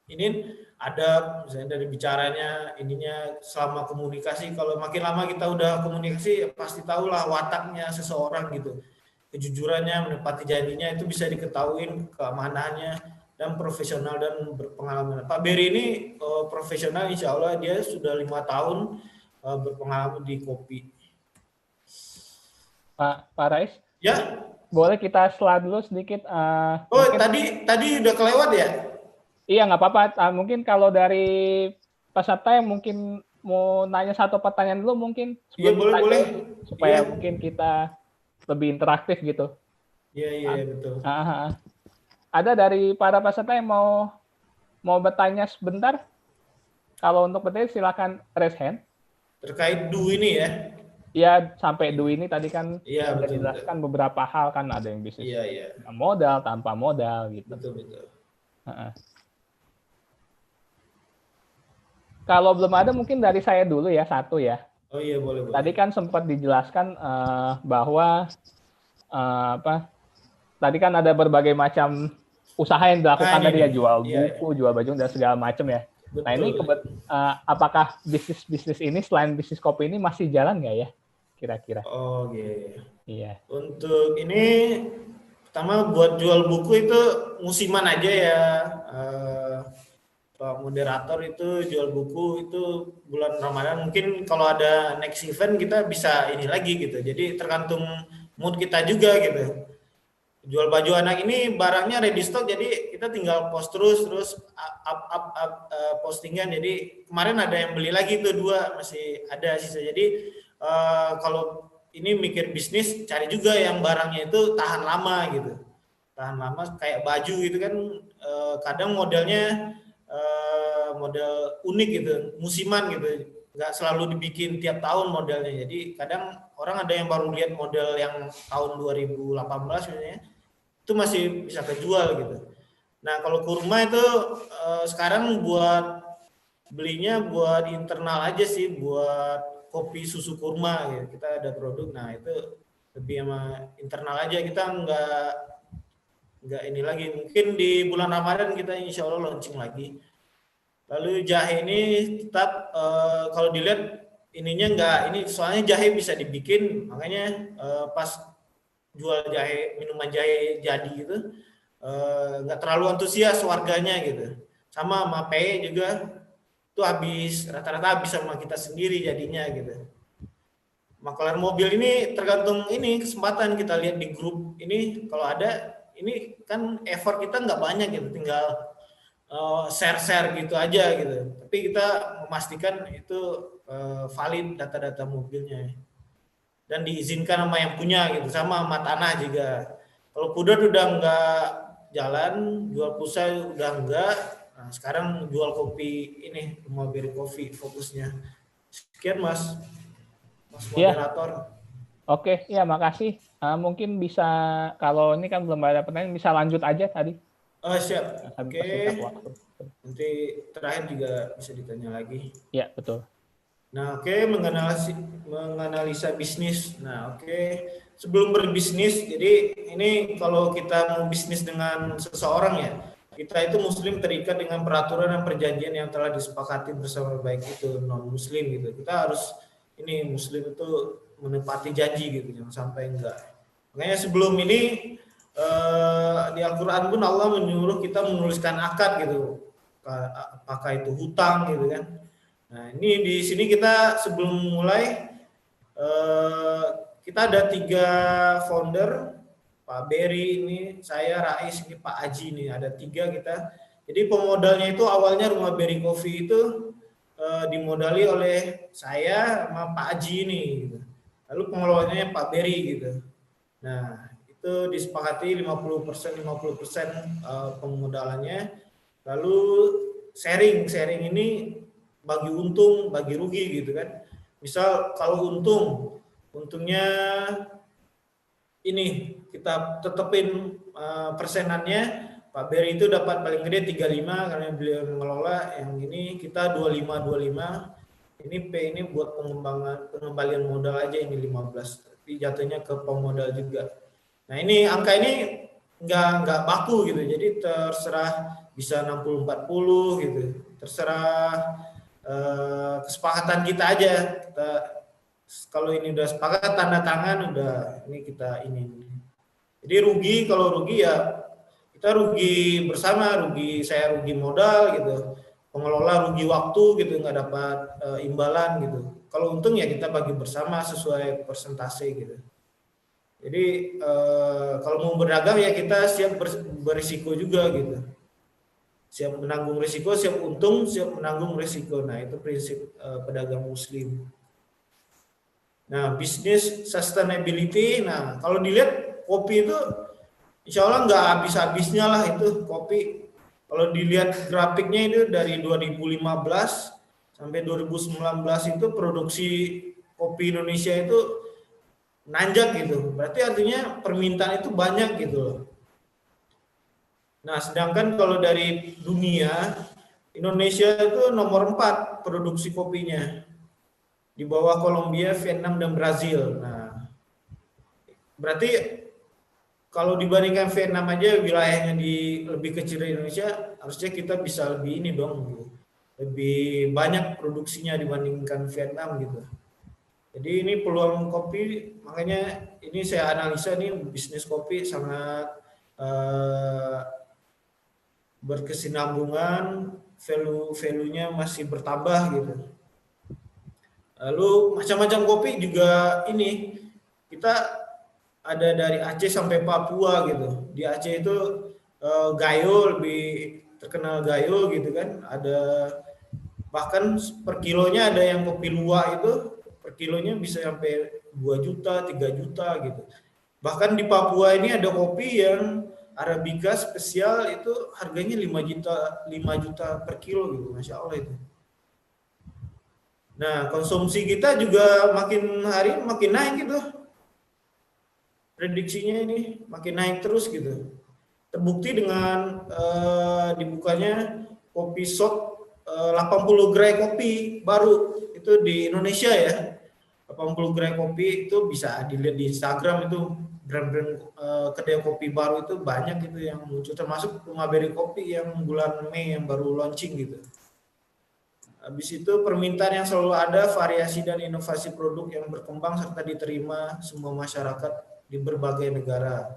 ini ada misalnya dari bicaranya, ininya selama komunikasi. Kalau makin lama kita udah komunikasi, pasti tahulah wataknya seseorang gitu. Kejujurannya, menepati janjinya itu bisa diketahui, keamanannya dan profesional dan berpengalaman. Pak Beri ini profesional, insya Allah dia sudah 5 tahun berpengalaman di kopi. Pak Rais? Ya. Boleh kita slide dulu sedikit? Mungkin... tadi udah kelewat ya? Iya, nggak apa-apa. Mungkin kalau dari peserta yang mungkin mau nanya satu pertanyaan dulu mungkin. Iya, boleh. Supaya mungkin kita lebih interaktif gitu. Iya, betul. Ada dari para peserta yang mau bertanya sebentar? Kalau untuk bertanya silakan raise hand. Terkait DU ini ya? Iya, sampai DU ini tadi kan sudah dijelaskan beberapa hal kan, ada yang bisnis iya. modal, tanpa modal gitu. Betul. Kalau belum ada mungkin dari saya dulu ya, satu ya. Oh iya, boleh. Tadi kan sempat dijelaskan bahwa tadi kan ada berbagai macam usaha yang dilakukan tadi ya, jual buku, jual baju dan segala macam ya. Betul. Nah ini apakah bisnis ini selain bisnis kopi ini masih jalan nggak ya kira-kira? Oh iya. Untuk ini pertama buat jual buku itu musiman aja ya. Pak moderator itu jual buku itu bulan Ramadan, mungkin kalau ada next event kita bisa ini lagi gitu. Jadi tergantung mood kita juga gitu. Jual baju anak ini barangnya ready stock, jadi kita tinggal post terus up postingan. Jadi kemarin ada yang beli lagi tuh 2, masih ada sisa. Jadi kalau ini mikir bisnis, cari juga yang barangnya itu tahan lama gitu. Tahan lama kayak baju gitu kan, kadang modelnya model unik gitu, musiman gitu, nggak selalu dibikin tiap tahun modelnya. Jadi kadang orang ada yang baru lihat model yang tahun 2018 misalnya, itu masih bisa kejual gitu. Nah kalau kurma itu sekarang buat belinya buat internal aja sih, buat kopi susu kurma gitu. Kita ada produk, nah itu lebih sama internal aja, kita nggak ini lagi. Mungkin di bulan Ramadan kita insya Allah launching lagi. Lalu jahe ini tetap kalau dilihat ininya enggak, ini soalnya jahe bisa dibikin, makanya pas jual jahe, minuman jahe jadi gitu, enggak terlalu antusias warganya gitu. Sama PE juga itu rata-rata habis sama kita sendiri jadinya gitu. Maklar mobil ini tergantung ini kesempatan, kita lihat di grup ini kalau ada, ini kan effort kita nggak banyak gitu, tinggal share gitu aja gitu. Tapi kita memastikan itu valid data-data mobilnya dan diizinkan sama yang punya gitu, sama tanah juga. Kalau pudar udah nggak jalan, jual pulsa udah enggak. Nah, sekarang jual kopi ini, Rumah Beri Coffee fokusnya. Sekian Mas moderator. Ya. Oke, ya makasih. Mungkin bisa, kalau ini kan belum ada pertanyaan, bisa lanjut aja tadi. Oh siap. Oke. Nanti terakhir juga bisa ditanya lagi. Ya betul. Nah menganalisa bisnis. Nah sebelum berbisnis, jadi ini kalau kita mau bisnis dengan seseorang ya, kita itu muslim terikat dengan peraturan dan perjanjian yang telah disepakati bersama, baik itu non muslim gitu. Kita harus ini muslim itu menepati janji gitu, jangan sampai enggak. Makanya sebelum ini di Al-Quran pun Allah menyuruh kita menuliskan akad gitu, apakah itu hutang gitu kan. Nah ini di sini kita sebelum mulai kita ada 3 founder, Pak Beri ini, saya Rais, ini Pak Aji ini, ada 3 kita. Jadi pemodalnya itu awalnya Rumah Beri Coffee itu dimodali oleh saya sama Pak Aji ini gitu. Lalu pengelolanya Pak Beri gitu. Nah itu disepakati 50% pemodalannya. Lalu sharing ini bagi untung, bagi rugi gitu kan. Misal kalau untungnya ini kita tetepin persenannya, Pak Beri itu dapat paling gede 35 karena beliau mengelola, yang ini kita 25. Ini P ini buat pengembalian modal aja, ini 15. tapi jatuhnya ke pemodal juga. Nah ini angka ini nggak baku gitu, jadi terserah bisa 60-40 gitu, terserah kesepakatan kita aja. Kita kalau ini udah sepakat tanda tangan udah ini kita ini. Jadi rugi, kalau rugi ya kita rugi bersama, saya rugi modal gitu, pengelola rugi waktu gitu, nggak dapat imbalan gitu. Kalau untung ya kita bagi bersama sesuai persentase gitu. Jadi kalau mau berdagang ya kita siap berisiko juga gitu. Siap menanggung risiko, siap untung, siap menanggung risiko. Nah itu prinsip pedagang muslim. Nah bisnis sustainability, nah kalau dilihat kopi itu insya Allah nggak habis-habisnya lah itu kopi. Kalau dilihat grafiknya itu dari 2015 sampai 2019 itu produksi kopi Indonesia itu nanjak gitu. Berarti artinya permintaan itu banyak gitu loh. Nah, sedangkan kalau dari dunia, Indonesia itu nomor 4 produksi kopinya. Di bawah Kolombia, Vietnam, dan Brazil. Nah, berarti kalau dibandingkan Vietnam aja wilayahnya lebih kecil dari Indonesia, harusnya kita bisa lebih ini dong gitu. Lebih banyak produksinya dibandingkan Vietnam gitu. Jadi ini peluang kopi, makanya ini saya analisa nih bisnis kopi sangat berkesinambungan, value-nya masih bertambah gitu. Lalu macam-macam kopi juga ini kita ada dari Aceh sampai Papua gitu. Di Aceh itu Gayo lebih terkenal Gayo gitu kan. Ada bahkan per kilonya ada yang kopi luwak itu per kilonya bisa sampai 2 juta, 3 juta gitu. Bahkan di Papua ini ada kopi yang Arabica spesial itu harganya 5 juta per kilo gitu, Masya Allah itu. Nah, konsumsi kita juga makin hari makin naik gitu. Prediksinya ini makin naik terus gitu. Terbukti dengan dibukanya kopi shop 80 gerai kopi baru itu di Indonesia ya. 80 gerai kopi itu bisa dilihat di Instagram, itu brand-brand kedai kopi baru itu banyak gitu yang muncul, termasuk Rumah Beri Kopi yang bulan Mei yang baru launching gitu. Habis itu permintaan yang selalu ada, variasi dan inovasi produk yang berkembang serta diterima semua masyarakat di berbagai negara.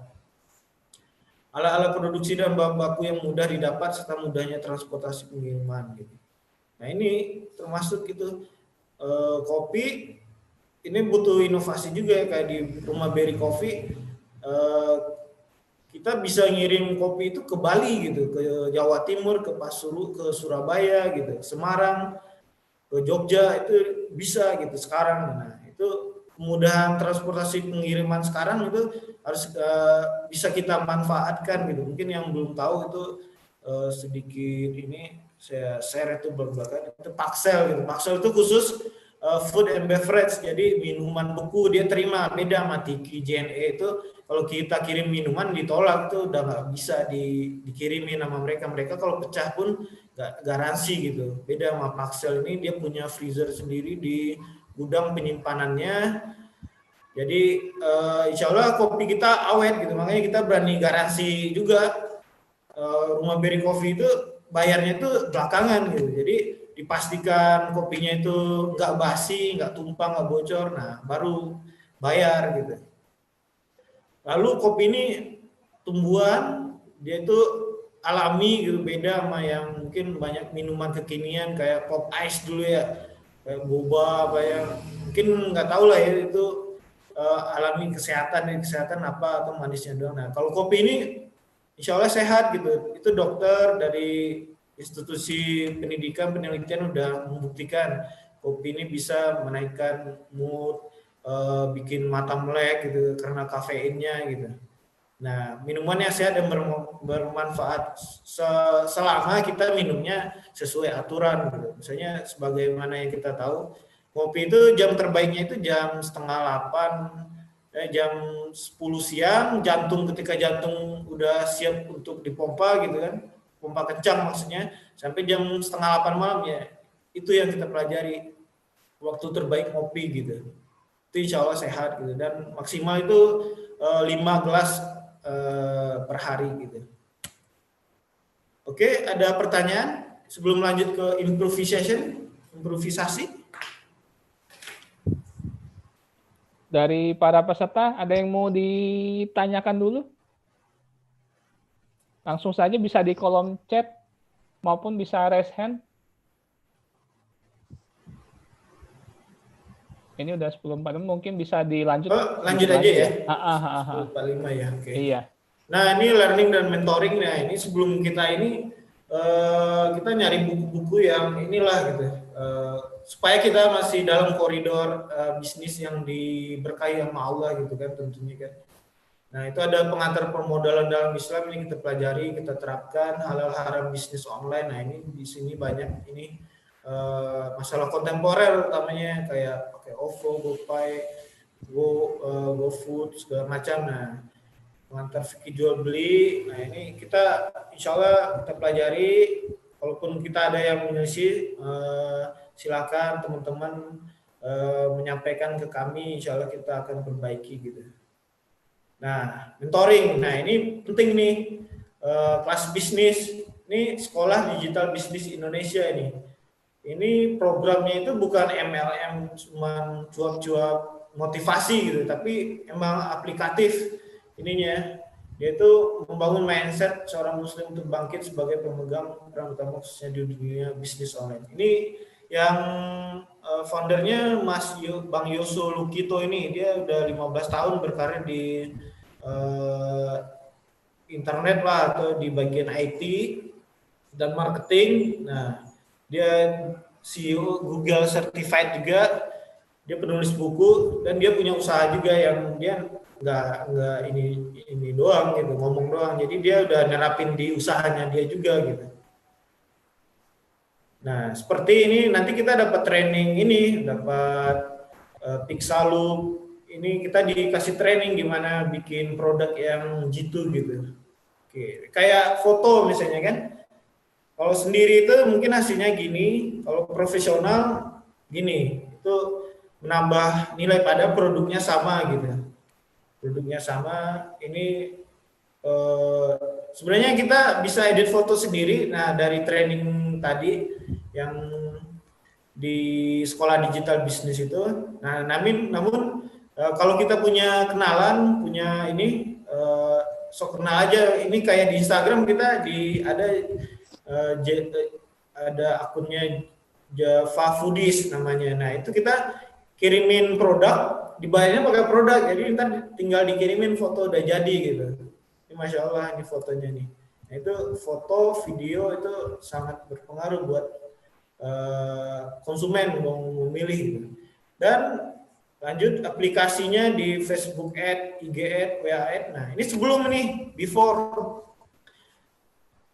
Alat-alat produksi dan bahan baku yang mudah didapat serta mudahnya transportasi pengiriman gitu. Nah ini termasuk itu kopi ini butuh inovasi juga ya, kayak di Rumah Beri Coffee kita bisa ngirim kopi itu ke Bali gitu, ke Jawa Timur, ke Pasuruan, ke Surabaya gitu, Semarang, ke Jogja itu bisa gitu sekarang. Nah itu kemudahan transportasi pengiriman sekarang itu harus bisa kita manfaatkan gitu. Mungkin yang belum tahu itu sedikit ini saya share itu berbelakang itu Paxel gitu. Paxel itu khusus food and beverage, jadi minuman beku dia terima, beda sama Tiki JNE itu kalau kita kirim minuman ditolak itu udah nggak bisa dikirimin sama mereka kalau pecah pun nggak garansi gitu. Beda sama Paxel ini dia punya freezer sendiri di gudang penyimpanannya, jadi insya Allah kopi kita awet gitu, makanya kita berani garansi juga. Rumah Beri Coffee itu bayarnya itu belakangan gitu, jadi dipastikan kopinya itu nggak basi, nggak tumpah, nggak bocor, nah baru bayar gitu. Lalu kopi ini tumbuhan, dia itu alami gitu, beda sama yang mungkin banyak minuman kekinian kayak pop ice dulu ya, kayak boba apa yang mungkin nggak tahu lah ya itu alami kesehatan apa atau manisnya doang. Nah kalau kopi ini insya Allah sehat gitu, itu dokter dari institusi pendidikan penelitian udah membuktikan kopi ini bisa menaikkan mood, bikin mata melek gitu karena kafeinnya gitu. Nah minuman yang sehat dan bermanfaat selama kita minumnya sesuai aturan gitu. Misalnya sebagaimana yang kita tahu kopi itu jam terbaiknya itu jam 7:30, jam 10 siang, ketika jantung udah siap untuk dipompa gitu kan, pompa kencang maksudnya, sampai jam 7:30 malam ya, itu yang kita pelajari waktu terbaik ngopi gitu. itu insya Allah sehat gitu, dan maksimal itu 5 gelas per hari gitu. Oke, ada pertanyaan sebelum lanjut ke improvisasi? Dari para peserta, ada yang mau ditanyakan dulu? Langsung saja bisa di kolom chat maupun bisa raise hand. Ini udah 10.45, mungkin bisa dilanjut. Oh, lanjut aja ya. 10.45 ya, oke. Iya. Nah, ini learning dan mentoring. Nah, ini sebelum kita ini kita nyari buku-buku yang inilah gitu. Supaya kita masih dalam koridor bisnis yang diberkahi sama Allah gitu kan tentunya kan. Nah, itu ada pengantar permodalan dalam Islam ini kita pelajari, kita terapkan halal haram bisnis online. Nah, ini di sini banyak ini masalah kontemporer utamanya kayak pakai OVO, GoPay, GoFood segala macam. Nah, pengantar fikih jual beli. Nah, ini kita insya Allah kita pelajari. Walaupun kita ada yang menyelisih, silakan teman-teman menyampaikan ke kami, insya Allah kita akan perbaiki gitu. Nah, mentoring. Nah, ini penting nih, kelas bisnis. Ini Sekolah Digital Bisnis Indonesia ini. Ini programnya itu bukan MLM, cuma cuap-cuap motivasi gitu, tapi emang aplikatif ininya. Yaitu membangun mindset seorang muslim untuk bangkit sebagai pemegang peran utama khususnya di dunia bisnis online. Ini yang foundernya Bang Yoso Lukito ini, dia udah 15 tahun berkarir di internet lah, atau di bagian IT dan marketing. Nah, dia CEO Google Certified juga, dia penulis buku, dan dia punya usaha juga yang dia nggak ini doang gitu, ngomong doang. Jadi dia udah nerapin di usahanya dia juga gitu. Nah, seperti ini nanti kita dapat training ini, dapat Pixaloop. Ini kita dikasih training gimana bikin produk yang jitu gitu. Oke, kayak foto misalnya kan. Kalau sendiri itu mungkin hasilnya gini, kalau profesional gini, itu menambah nilai pada produknya sama gitu. Produknya sama, ini sebenarnya kita bisa edit foto sendiri. Nah, dari training tadi yang di Sekolah Digital Bisnis itu, nah namun kalau kita punya kenalan, punya ini, sok kenal aja. Ini kayak di Instagram kita ada akunnya Java Foodies namanya. Nah, itu kita kirimin produk, dibayarnya pakai produk. Jadi kita tinggal dikirimin foto udah jadi gitu. Ini Masya Allah ini fotonya nih. Nah, itu foto, video itu sangat berpengaruh buat konsumen mau memilih gitu. Dan lanjut aplikasinya di Facebook Ad, IG Ad, WA Ad. Nah, ini sebelum nih, before.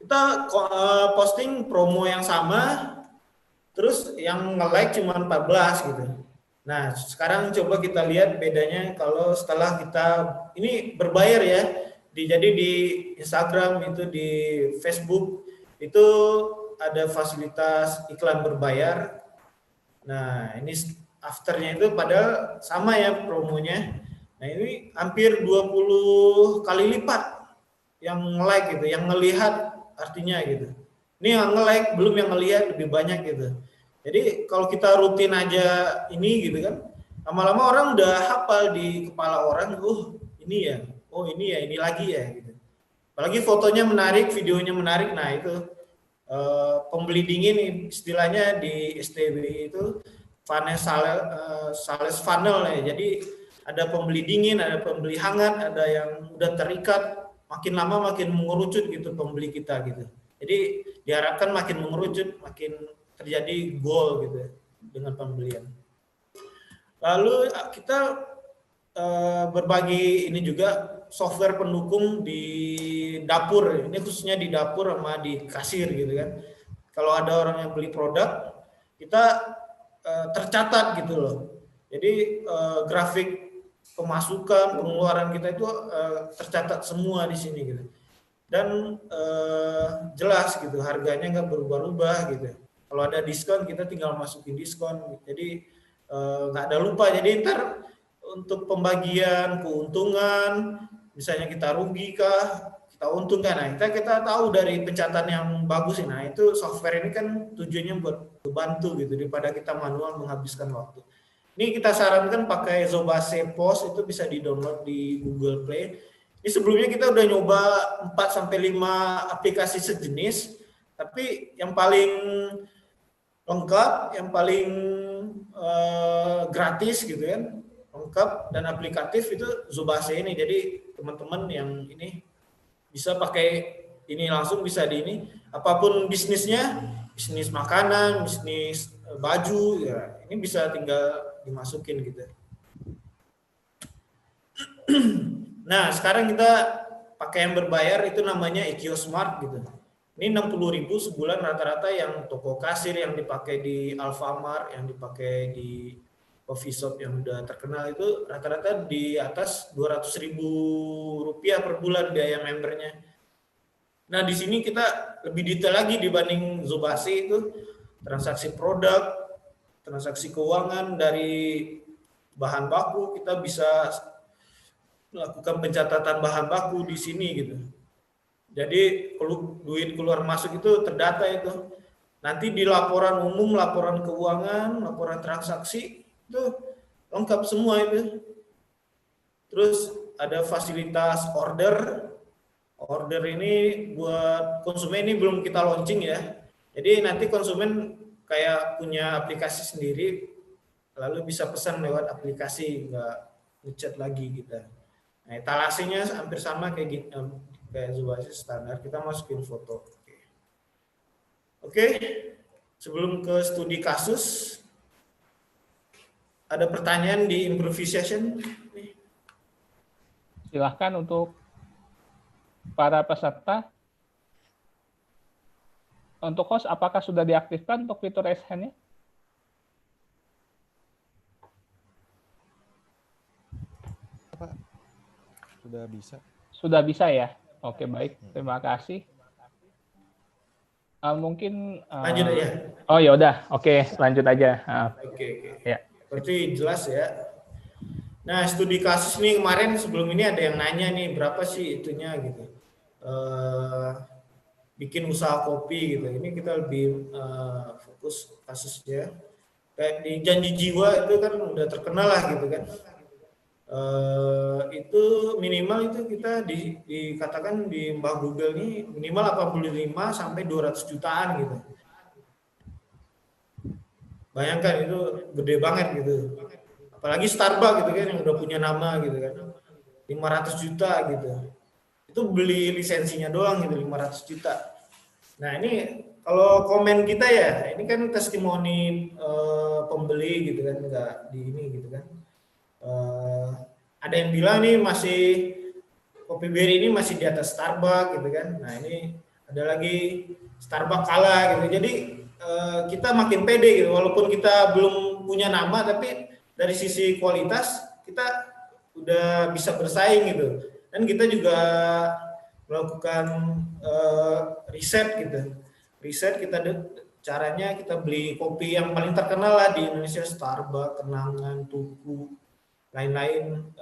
Kita posting promo yang sama, terus yang nge-like cuma 14 gitu. Nah, sekarang coba kita lihat bedanya kalau setelah kita ini berbayar ya. Jadi di Instagram itu, di Facebook itu ada fasilitas iklan berbayar. Nah, ini afternya itu padahal sama ya promonya. Nah, ini hampir 20 kali lipat yang nge-like gitu, yang ngelihat artinya gitu. Ini yang nge-like, belum yang ngelihat lebih banyak gitu. Jadi kalau kita rutin aja ini gitu kan, lama-lama orang udah hafal di kepala orang, ini ya, ini lagi ya gitu. Apalagi fotonya menarik, videonya menarik. Nah, itu pembeli dingin istilahnya di STB itu sales funnel ya. Jadi ada pembeli dingin, ada pembeli hangat, ada yang udah terikat. Makin lama makin mengerucut gitu pembeli kita gitu. Jadi diharapkan makin mengerucut, makin terjadi goal gitu dengan pembelian. Lalu kita berbagi ini juga software pendukung di dapur. Ini khususnya di dapur sama di kasir gitu kan. Kalau ada orang yang beli produk, kita tercatat gitu loh. Jadi grafik pemasukan, pengeluaran kita itu tercatat semua di sini gitu. Dan jelas gitu, harganya nggak berubah-ubah gitu. Kalau ada diskon kita tinggal masukin diskon. Jadi nggak ada lupa. Jadi ntar untuk pembagian keuntungan, misalnya kita rugi kah, kita untung kan. Nah, kita tahu dari pencatatan yang bagus ini. Nah, itu software ini kan tujuannya buat bantu gitu daripada kita manual menghabiskan waktu. Ini kita sarankan pakai Zobase Post, itu bisa di-download di Google Play. Ini sebelumnya kita udah nyoba 4 sampai 5 aplikasi sejenis, tapi yang paling lengkap, yang paling gratis gitu kan, lengkap dan aplikatif itu Zobase ini. Jadi teman-teman yang ini bisa pakai ini langsung, bisa di ini, apapun bisnisnya, bisnis makanan, bisnis baju, ya ini bisa tinggal dimasukin gitu. Nah, sekarang kita pakai yang berbayar, itu namanya EQSmart gitu. Ini 60.000 sebulan rata-rata yang toko kasir yang dipakai di Alfamart, yang dipakai di coffee shop yang udah terkenal itu rata-rata di atas 200.000 rupiah per bulan biaya membernya. Nah, di sini kita lebih detail lagi dibanding Zobase itu, transaksi produk, transaksi keuangan dari bahan baku, kita bisa melakukan pencatatan bahan baku di sini gitu. Jadi duit keluar masuk itu terdata itu. Nanti di laporan umum, laporan keuangan, laporan transaksi itu lengkap semua itu. Terus ada fasilitas order. Order ini buat konsumen ini belum kita launching ya. Jadi nanti konsumen kayak punya aplikasi sendiri, lalu bisa pesan lewat aplikasi, nggak ngechat lagi kita. Nah, etalasenya hampir sama kayak gitu, kayak Zobase standar, kita masukin foto. Oke, sebelum ke studi kasus, ada pertanyaan di improvisation? Silahkan untuk para peserta. Untuk host, apakah sudah diaktifkan untuk fitur raise hand-nya? Pak, sudah bisa. Sudah bisa ya? Oke, baik. Terima kasih. Mungkin lanjut aja. Oh ya udah, oke, lanjut aja. Oke. Ya. Berarti jelas ya. Nah, studi kasus nih kemarin sebelum ini ada yang nanya nih berapa sih itunya gitu. Bikin usaha kopi gitu. Ini kita lebih fokus kasusnya. Kayak di Janji Jiwa itu kan udah terkenal lah gitu kan. Itu minimal itu kita dikatakan di Mbah Google ini minimal 85 sampai 200 jutaan gitu. Bayangkan itu gede banget gitu. Apalagi Starbucks gitu kan yang udah punya nama gitu kan. 500 juta gitu. Itu beli lisensinya doang gitu 500 juta. Nah, ini kalau komen kita ya, ini kan testimoni pembeli gitu kan, enggak di ini gitu kan. Ada yang bilang nih masih Kopi Berry ini masih di atas Starbucks gitu kan. Nah, ini ada lagi Starbucks kalah gitu. Jadi kita makin pede gitu, walaupun kita belum punya nama, tapi dari sisi kualitas kita udah bisa bersaing gitu. Dan kita juga melakukan riset gitu. Riset kita caranya kita beli kopi yang paling terkenal lah di Indonesia, Starbucks, Kenangan, Tuku, lain-lain.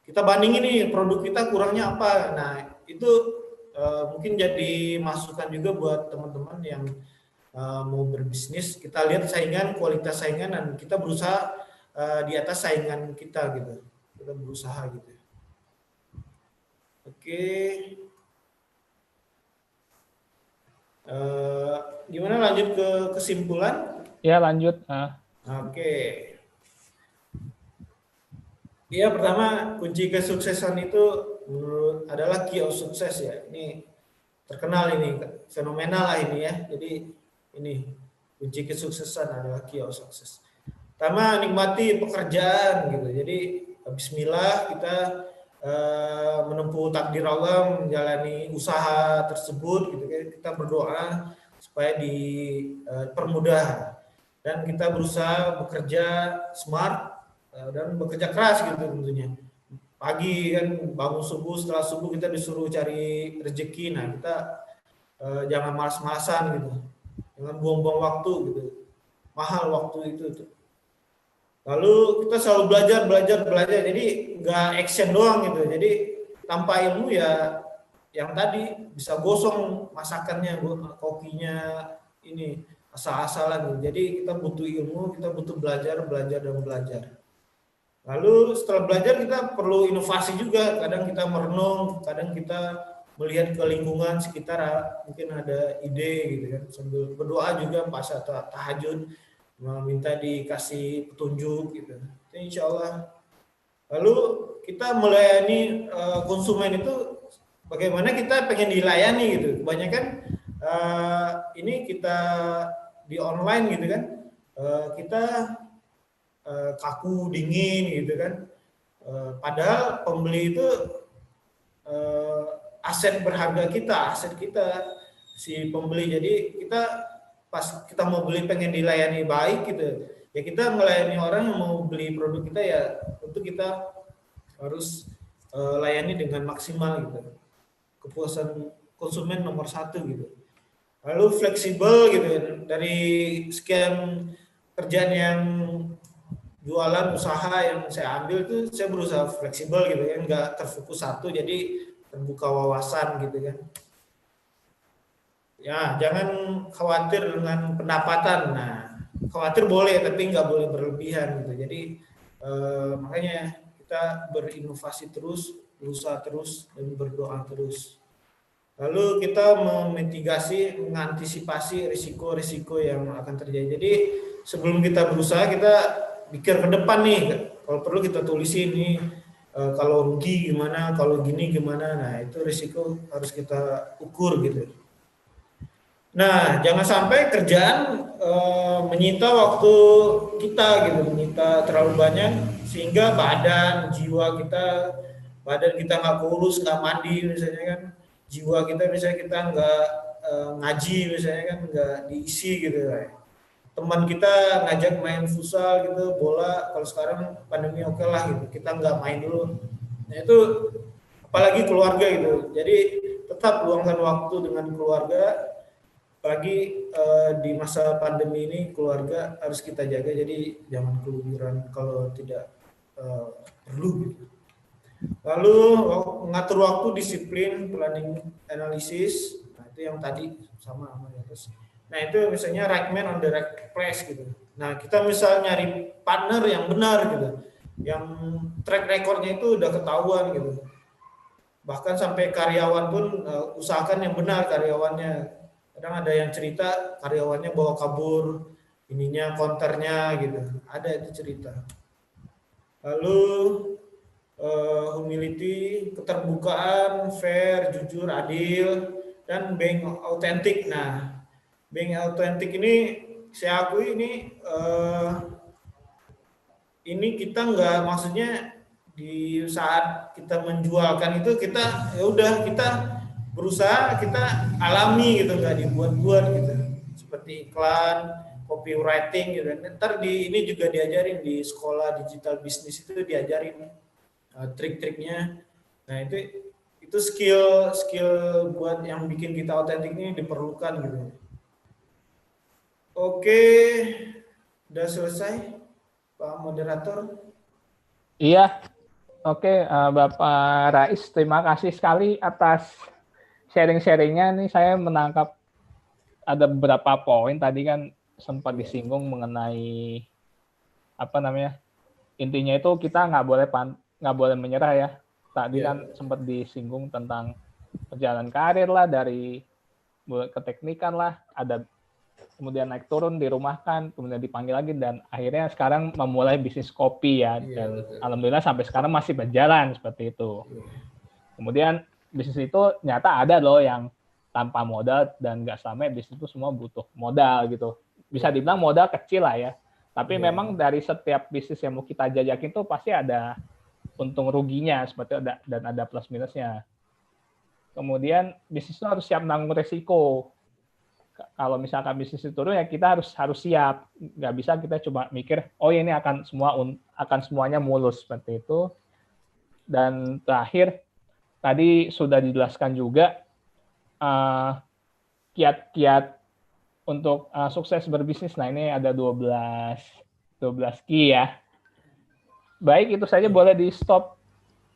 Kita bandingin nih produk kita kurangnya apa. Nah, itu mungkin jadi masukan juga buat teman-teman yang mau berbisnis. Kita lihat saingan, kualitas saingan, dan kita berusaha di atas saingan kita gitu. Kita berusaha gitu. Oke. Gimana lanjut ke kesimpulan? Ya, lanjut. Oke. Ya, pertama kunci kesuksesan itu menurut adalah key of sukses ya. Ini terkenal ini, fenomenal lah ini ya. Jadi ini kunci kesuksesan adalah key of sukses. Pertama, nikmati pekerjaan gitu. Jadi bismillah kita menempuh takdir Allah, menjalani usaha tersebut gitu kan. Kita berdoa supaya dipermudah dan kita berusaha bekerja smart dan bekerja keras gitu tentunya. Pagi kan bangun subuh, setelah subuh kita disuruh cari rezeki. Nah, kita jangan malas-malasan gitu. Jangan buang-buang waktu gitu. Mahal waktu itu tuh. Lalu kita selalu belajar. Jadi nggak action doang gitu. Jadi tanpa ilmu ya yang tadi bisa gosong masakannya, kopinya ini asal-asalan. Jadi kita butuh ilmu, kita butuh belajar. Lalu setelah belajar kita perlu inovasi juga. Kadang kita merenung, kadang kita melihat ke lingkungan sekitar, mungkin ada ide gitu kan. Sambil berdoa juga pas tahajud, meminta dikasih petunjuk gitu. Insya Allah. Lalu kita melayani konsumen itu bagaimana kita pengen dilayani gitu. Kebanyakan ini kita di online gitu kan, kita kaku, dingin gitu kan. Padahal pembeli itu aset berharga kita, si pembeli. Jadi kita pas kita mau beli pengen dilayani baik gitu. Ya kita melayani orang yang mau beli produk kita ya tentu kita harus layani dengan maksimal gitu. Kepuasan konsumen nomor 1 gitu. Lalu fleksibel gitu. Dari sekian kerjaan yang jualan usaha yang saya ambil tuh saya berusaha fleksibel gitu ya, nggak terfokus satu, jadi terbuka wawasan gitu kan. Ya jangan khawatir dengan pendapatan. Nah khawatir boleh tapi nggak boleh berlebihan gitu. Jadi makanya kita berinovasi terus, berusaha terus, dan berdoa terus. Lalu kita mengantisipasi risiko-risiko yang akan terjadi. Jadi sebelum kita berusaha kita pikir ke depan nih. Kalau perlu kita tulisin nih, kalau rugi gimana, kalau gini gimana. Nah itu risiko harus kita ukur gitu. Nah jangan sampai kerjaan menyita waktu kita gitu, menyita terlalu banyak sehingga badan kita nggak kurus, nggak mandi misalnya kan. Jiwa kita misalnya kita nggak ngaji misalnya kan, nggak diisi gitu ya. Teman kita ngajak main futsal gitu, bola, kalau sekarang pandemi oke lah gitu, kita nggak main dulu. Nah itu apalagi keluarga gitu. Jadi tetap luangkan waktu dengan keluarga, apalagi di masa pandemi ini keluarga harus kita jaga. Jadi jangan keluyuran kalau tidak perlu gitu. Lalu mengatur waktu, disiplin, planning, analisis. Nah itu yang tadi sama terus. Nah itu misalnya right man on the right place gitu. Nah kita misalnya nyari partner yang benar gitu, yang track recordnya itu udah ketahuan gitu. Bahkan sampai karyawan pun usahakan yang benar karyawannya. Kadang ada yang cerita karyawannya bawa kabur ininya, konternya gitu. Ada itu cerita. Lalu humility, keterbukaan, fair, jujur, adil, dan being authentic. Nah, being authentic ini saya akui ini kita nggak, maksudnya di saat kita menjualkan itu kita ya udah kita berusaha kita alami gitu, nggak dibuat-buat gitu. Seperti iklan, copywriting gitu. Ntar ini juga diajarin di sekolah digital bisnis itu diajarin trik-triknya. Nah itu skill buat yang bikin kita otentik ini diperlukan gitu. Oke, udah selesai Pak Moderator. Iya, oke Bapak Rais, terima kasih sekali atas sharing-sharingnya. Nih saya menangkap ada beberapa poin tadi kan sempat disinggung mengenai intinya itu kita nggak boleh menyerah ya. Tadi kan sempat disinggung tentang perjalanan karir lah, dari keteknikan lah, ada kemudian naik turun, dirumahkan, kemudian dipanggil lagi, dan akhirnya sekarang memulai bisnis kopi ya. Dan alhamdulillah sampai sekarang masih berjalan seperti itu. Kemudian bisnis itu nyata ada loh yang tanpa modal, dan nggak selamanya bisnis itu semua butuh modal gitu. Bisa dibilang modal kecil lah ya. Tapi memang dari setiap bisnis yang mau kita jajakin itu pasti ada untung ruginya seperti dan ada plus minusnya. Kemudian bisnis itu harus siap menanggung resiko. Kalau misalkan bisnis itu turun ya kita harus siap. Nggak bisa kita cuma mikir oh ini akan semuanya mulus seperti itu. Dan terakhir tadi sudah dijelaskan juga kiat-kiat untuk sukses berbisnis. Nah ini ada 12 key ya. Baik, itu saja, boleh di stop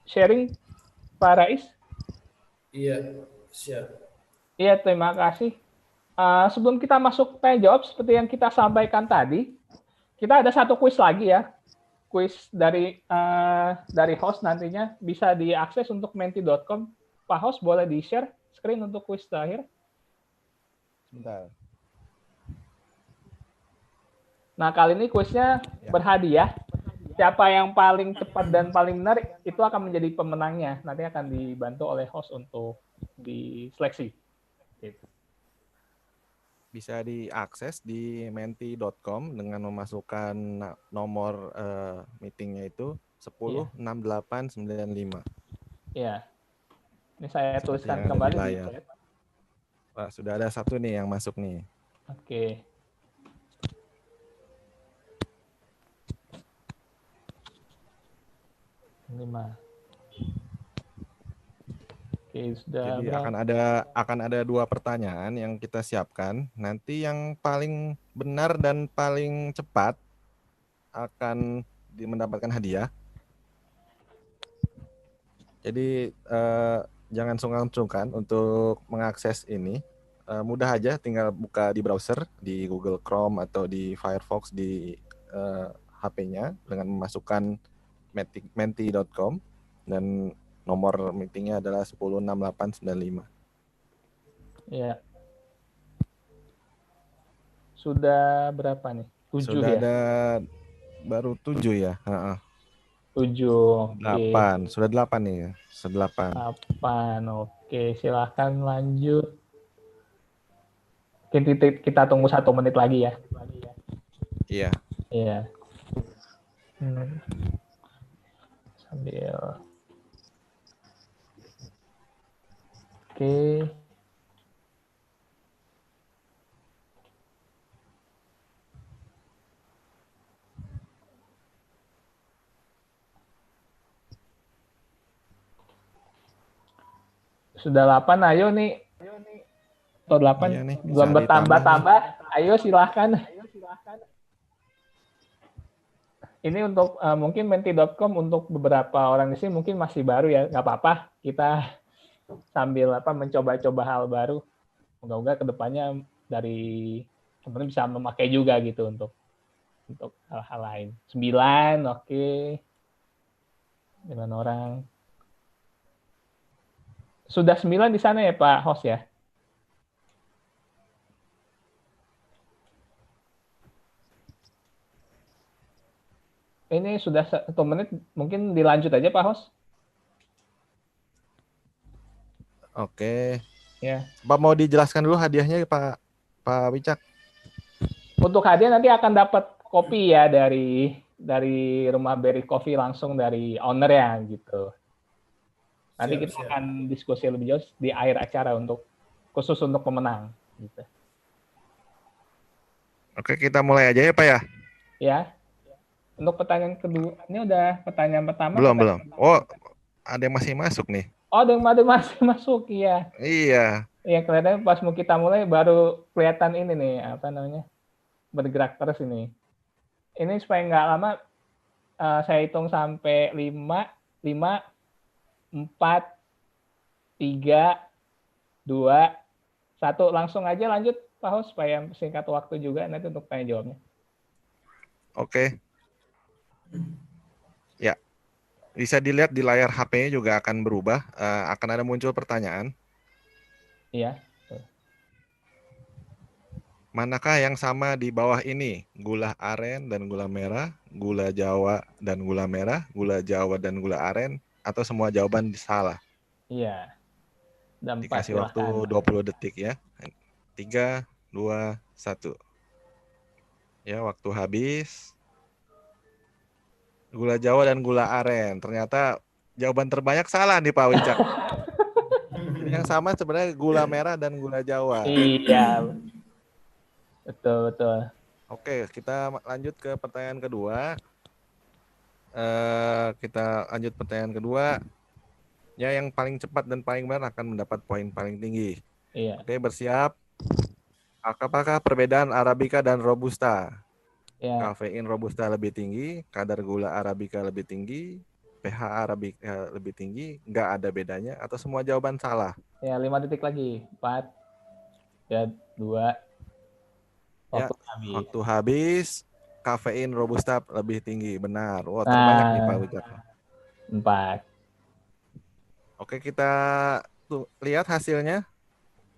sharing, Pak Rais. Iya, siap. Iya, terima kasih. Sebelum kita masuk tanya jawab seperti yang kita sampaikan tadi, kita ada satu kuis lagi ya. Kuis dari host nantinya bisa diakses untuk menti.com. Pak host boleh di-share screen untuk kuis terakhir. Sebentar. Nah, kali ini kuisnya berhadiah. Siapa yang paling cepat dan paling menarik itu akan menjadi pemenangnya. Nanti akan dibantu oleh host untuk diseleksi. Gitu. Bisa diakses di menti.com dengan memasukkan nomor meetingnya itu 106895. Iya. Ini saya Seperti tuliskan yang ada kembali di layar. Wah, sudah ada satu nih yang masuk nih. Oke. Lima. Oke, sudah. Jadi akan ada 2 pertanyaan yang kita siapkan. Nanti yang paling benar dan paling cepat akan mendapatkan hadiah. Jadi jangan sungkan-sungkan untuk mengakses ini. Mudah aja, tinggal buka di browser, di Google Chrome atau di Firefox di HP-nya dengan memasukkan menti.com dan nomor meetingnya adalah 106895. Ya. Sudah berapa nih? 7 Sudah ya? ada baru 7 ya? 7. Oke. 8. Sudah 8 nih ya. Sudah 8. 8. Oke, silahkan lanjut. Kita tunggu 1 menit lagi ya. Iya. Iya. Sambil. Oke. Sudah 8, ayo nih. Atau 8, iya nih, belum bertambah-tambah. Ayo silahkan. Ini untuk mungkin menti.com untuk beberapa orang di sini mungkin masih baru ya, nggak apa-apa. Kita sambil mencoba-coba hal baru. Moga-moga kedepannya dari teman-teman bisa memakai juga gitu untuk hal-hal lain. 9, oke. 9 orang. Sudah 9 di sana ya Pak host ya? Ini sudah 1 menit, mungkin dilanjut aja Pak host. Oke. Ya. Pak mau dijelaskan dulu hadiahnya Pak Wicak? Untuk hadiah nanti akan dapat kopi ya dari rumah Berry Coffee langsung dari owner ya gitu. Nanti kita akan diskusi lebih jauh di akhir acara khusus untuk pemenang gitu. Oke, kita mulai aja ya Pak ya? Ya. Untuk pertanyaan kedua, ini udah pertanyaan pertama. Belum. Oh, ada yang masih masuk nih. Oh, ada yang masih masuk, iya. Iya. Iya, kelihatan pas mau kita mulai baru kelihatan ini nih, bergerak terus ini. Ini supaya nggak lama, saya hitung sampai 5, 4, 3, 2, 1. Langsung aja lanjut, Pak Host, supaya singkat waktu juga nanti untuk tanya jawabnya. Oke. Ya. Bisa dilihat di layar HP-nya juga akan berubah. Akan ada muncul pertanyaan. Iya. Manakah yang sama di bawah ini? Gula aren dan gula merah, gula Jawa dan gula merah, gula Jawa dan gula aren, atau semua jawaban salah? Iya. Dan dikasih waktu 20 detik ya. 3, 2, 1. Ya, waktu habis. Gula Jawa dan gula aren. Ternyata jawaban terbanyak salah nih Pak Wicak. Yang sama sebenarnya gula merah dan gula Jawa. Iya. Betul. Oke, kita lanjut ke pertanyaan kedua. Kita lanjut pertanyaan kedua. Ya, yang paling cepat dan paling benar akan mendapat poin paling tinggi. Iya. Oke, bersiap. Apakah perbedaan Arabica dan Robusta? Ya. Kafein robusta lebih tinggi, kadar gula arabica lebih tinggi, pH arabica lebih tinggi, nggak ada bedanya atau semua jawaban salah? Ya, 5 detik lagi. 4, ya 2, Ya, waktu habis. waktu habis. Kafein robusta lebih tinggi, benar. Wah, terbanyak nih Pak Nah, Wijat. 4. Oke, kita tuh lihat hasilnya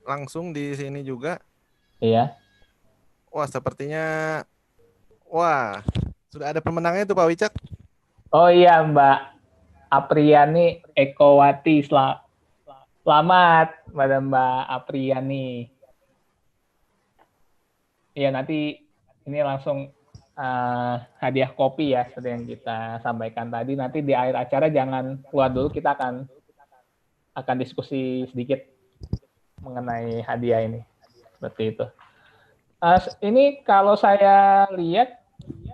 langsung di sini juga. Iya. Wah, sepertinya wah, sudah ada pemenangnya tuh Pak Wicak. Oh iya, Mbak Apriani Ekowati. Selamat, Mbak Apriani. Iya, nanti ini langsung hadiah kopi ya, seperti yang kita sampaikan tadi. Nanti di akhir acara jangan keluar dulu, kita akan diskusi sedikit mengenai hadiah ini. Seperti itu. Ini kalau saya lihat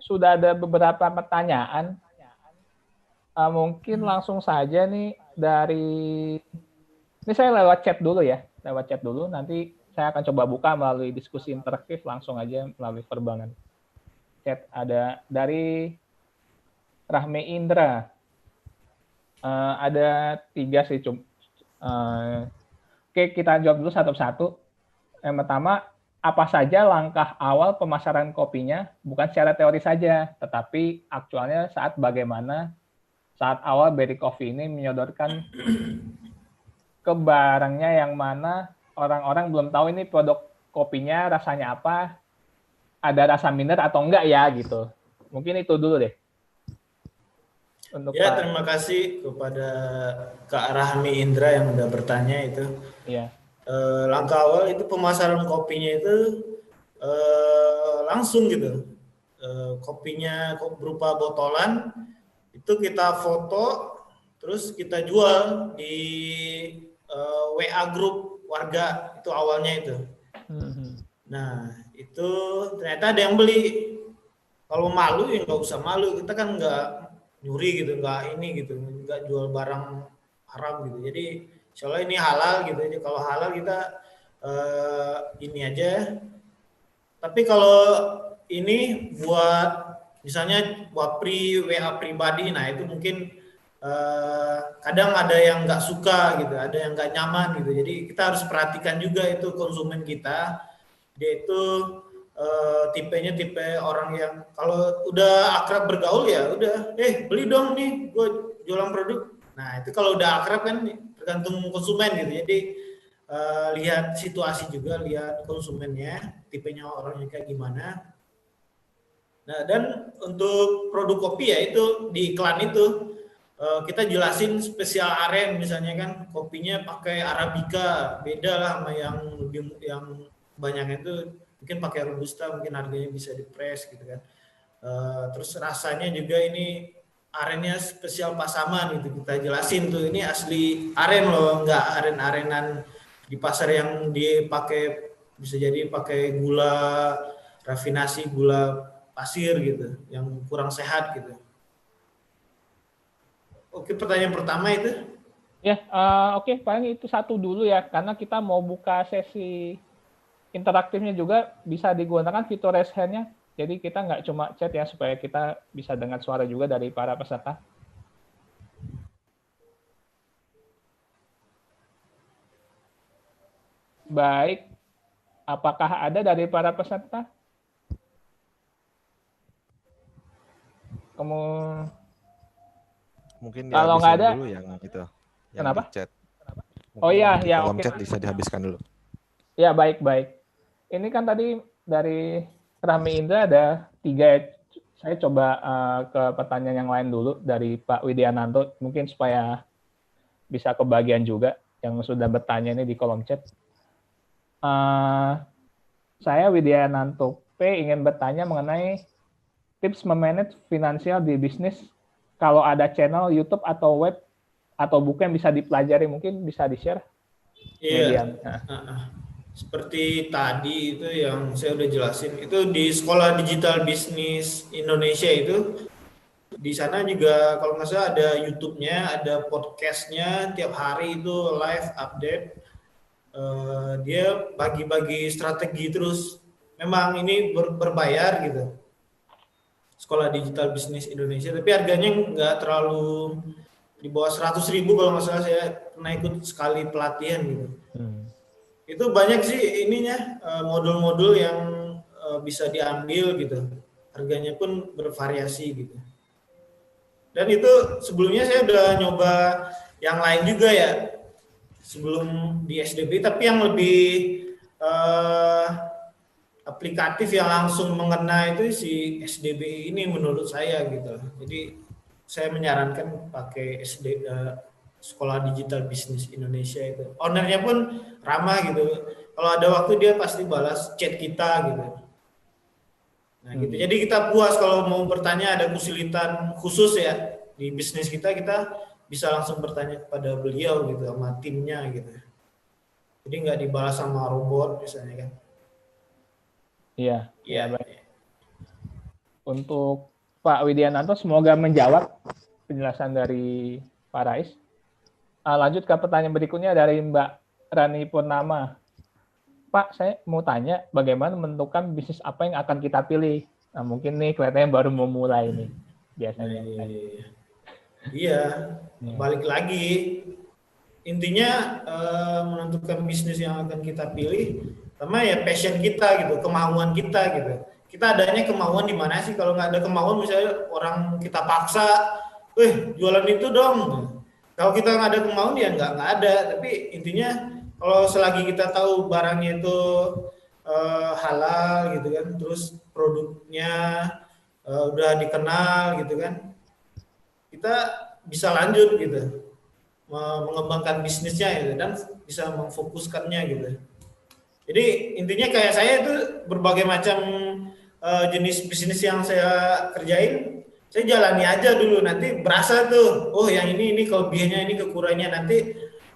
sudah ada beberapa pertanyaan. Mungkin langsung saja nih dari ini saya lewat chat dulu ya, Nanti saya akan coba buka melalui diskusi interaktif langsung aja melalui verbangan. Chat ada dari Rahmi Indra. Ada 3 sih, Oke, kita jawab dulu satu-satu. Yang pertama, apa saja langkah awal pemasaran kopinya, bukan secara teori saja, tetapi aktualnya bagaimana saat awal Berry Coffee ini menyodorkan ke barangnya yang mana orang-orang belum tahu ini produk kopinya rasanya apa, ada rasa mineral atau enggak ya gitu. Mungkin itu dulu deh. Untuk ya, terima kasih kepada Kak Rahmi Indra yang udah bertanya itu. Iya. Langkah awal itu pemasaran kopinya itu langsung gitu. Kopinya berupa botolan itu kita foto, terus kita jual di WA grup warga itu awalnya itu. Nah itu ternyata ada yang beli. Kalau malu ya nggak usah malu, kita kan nggak nyuri gitu, nggak jual barang haram gitu. Jadi insya Allah ini halal gitu aja. Kalau halal kita ini aja. Tapi kalau ini buat misalnya wapri WA pribadi, nah itu mungkin kadang ada yang nggak suka gitu, ada yang nggak nyaman gitu. Jadi kita harus perhatikan juga itu konsumen kita, dia itu tipenya tipe orang yang kalau udah akrab bergaul ya udah, beli dong nih, gue jualan produk. Nah itu kalau udah akrab kan tergantung konsumen gitu. Jadi lihat situasi juga, lihat konsumennya, tipenya orangnya kayak gimana. Nah dan untuk produk kopi ya itu di iklan itu kita jelasin spesial aren misalnya kan, kopinya pakai arabica, beda lah sama yang banyak itu mungkin pakai robusta, mungkin harganya bisa dipres gitu kan. Terus rasanya juga ini arennya spesial Pasaman gitu, kita jelasin tuh ini asli aren loh, nggak aren-arenan di pasar yang dipakai, bisa jadi pakai gula rafinasi, gula pasir gitu, yang kurang sehat gitu. Oke, pertanyaan pertama itu. Ya, oke, paling itu satu dulu ya, karena kita mau buka sesi interaktifnya juga, bisa digunakan fitur raise hand-nya. Jadi kita nggak cuma chat ya, supaya kita bisa dengar suara juga dari para peserta. Baik, apakah ada dari para peserta? Mungkin kalau nggak ada dulu yang itu. Yang kenapa? Di chat. Oh iya, ya kolom chat bisa dihabiskan dulu. Ya baik. Ini kan tadi dari Rahmi Indra ada 3. Saya coba ke pertanyaan yang lain dulu dari Pak Widiananto, mungkin supaya bisa kebagian juga yang sudah bertanya ini di kolom chat. Saya Widiananto P ingin bertanya mengenai tips memanage finansial di bisnis. Kalau ada channel YouTube atau web atau buku yang bisa dipelajari, mungkin bisa di-share. Iya. Seperti tadi itu yang saya udah jelasin, itu di Sekolah Digital Bisnis Indonesia itu, di sana juga kalau nggak salah ada YouTube-nya, ada podcast-nya, tiap hari itu live update. Dia bagi-bagi strategi terus. Memang ini berbayar gitu. Sekolah Digital Bisnis Indonesia, tapi harganya nggak terlalu di bawah 100.000 kalau nggak salah, saya pernah ikut sekali pelatihan gitu. Itu banyak sih ininya modul-modul yang bisa diambil gitu. Harganya pun bervariasi gitu. Dan itu sebelumnya saya udah nyoba yang lain juga ya sebelum di SDB, tapi yang lebih aplikatif yang langsung mengena itu si SDB ini menurut saya gitu. Jadi saya menyarankan pakai Sekolah Digital Bisnis Indonesia itu. Ownernya pun ramah gitu. Kalau ada waktu dia pasti balas chat kita gitu. Nah gitu. Jadi kita puas kalau mau bertanya ada kesulitan khusus ya di bisnis kita bisa langsung bertanya kepada beliau gitu sama timnya gitu. Jadi nggak dibalas sama robot misalnya kan. Iya. Iya. Baik. Untuk Pak Widiananto, semoga menjawab penjelasan dari Pak Rais. Lanjut ke pertanyaan berikutnya dari Mbak Rani Purnama. Pak, saya mau tanya bagaimana menentukan bisnis apa yang akan kita pilih. Nah, mungkin nih kelihatannya baru memulai nih biasanya. Iya, balik lagi. Intinya menentukan bisnis yang akan kita pilih, pertama ya passion kita gitu, kemauan kita gitu. Kita adanya kemauan di mana sih? Kalau nggak ada kemauan, misalnya orang kita paksa, jualan itu dong. Kalau kita nggak ada kemauan ya nggak ada. Tapi intinya kalau selagi kita tahu barangnya itu halal gitu kan, terus produknya udah dikenal gitu kan, kita bisa lanjut gitu mengembangkan bisnisnya gitu dan bisa memfokuskannya gitu. Jadi intinya kayak saya itu berbagai macam jenis bisnis yang saya kerjain, saya jalani aja dulu, nanti berasa tuh, oh yang ini kelebihannya, ini kekurangannya, nanti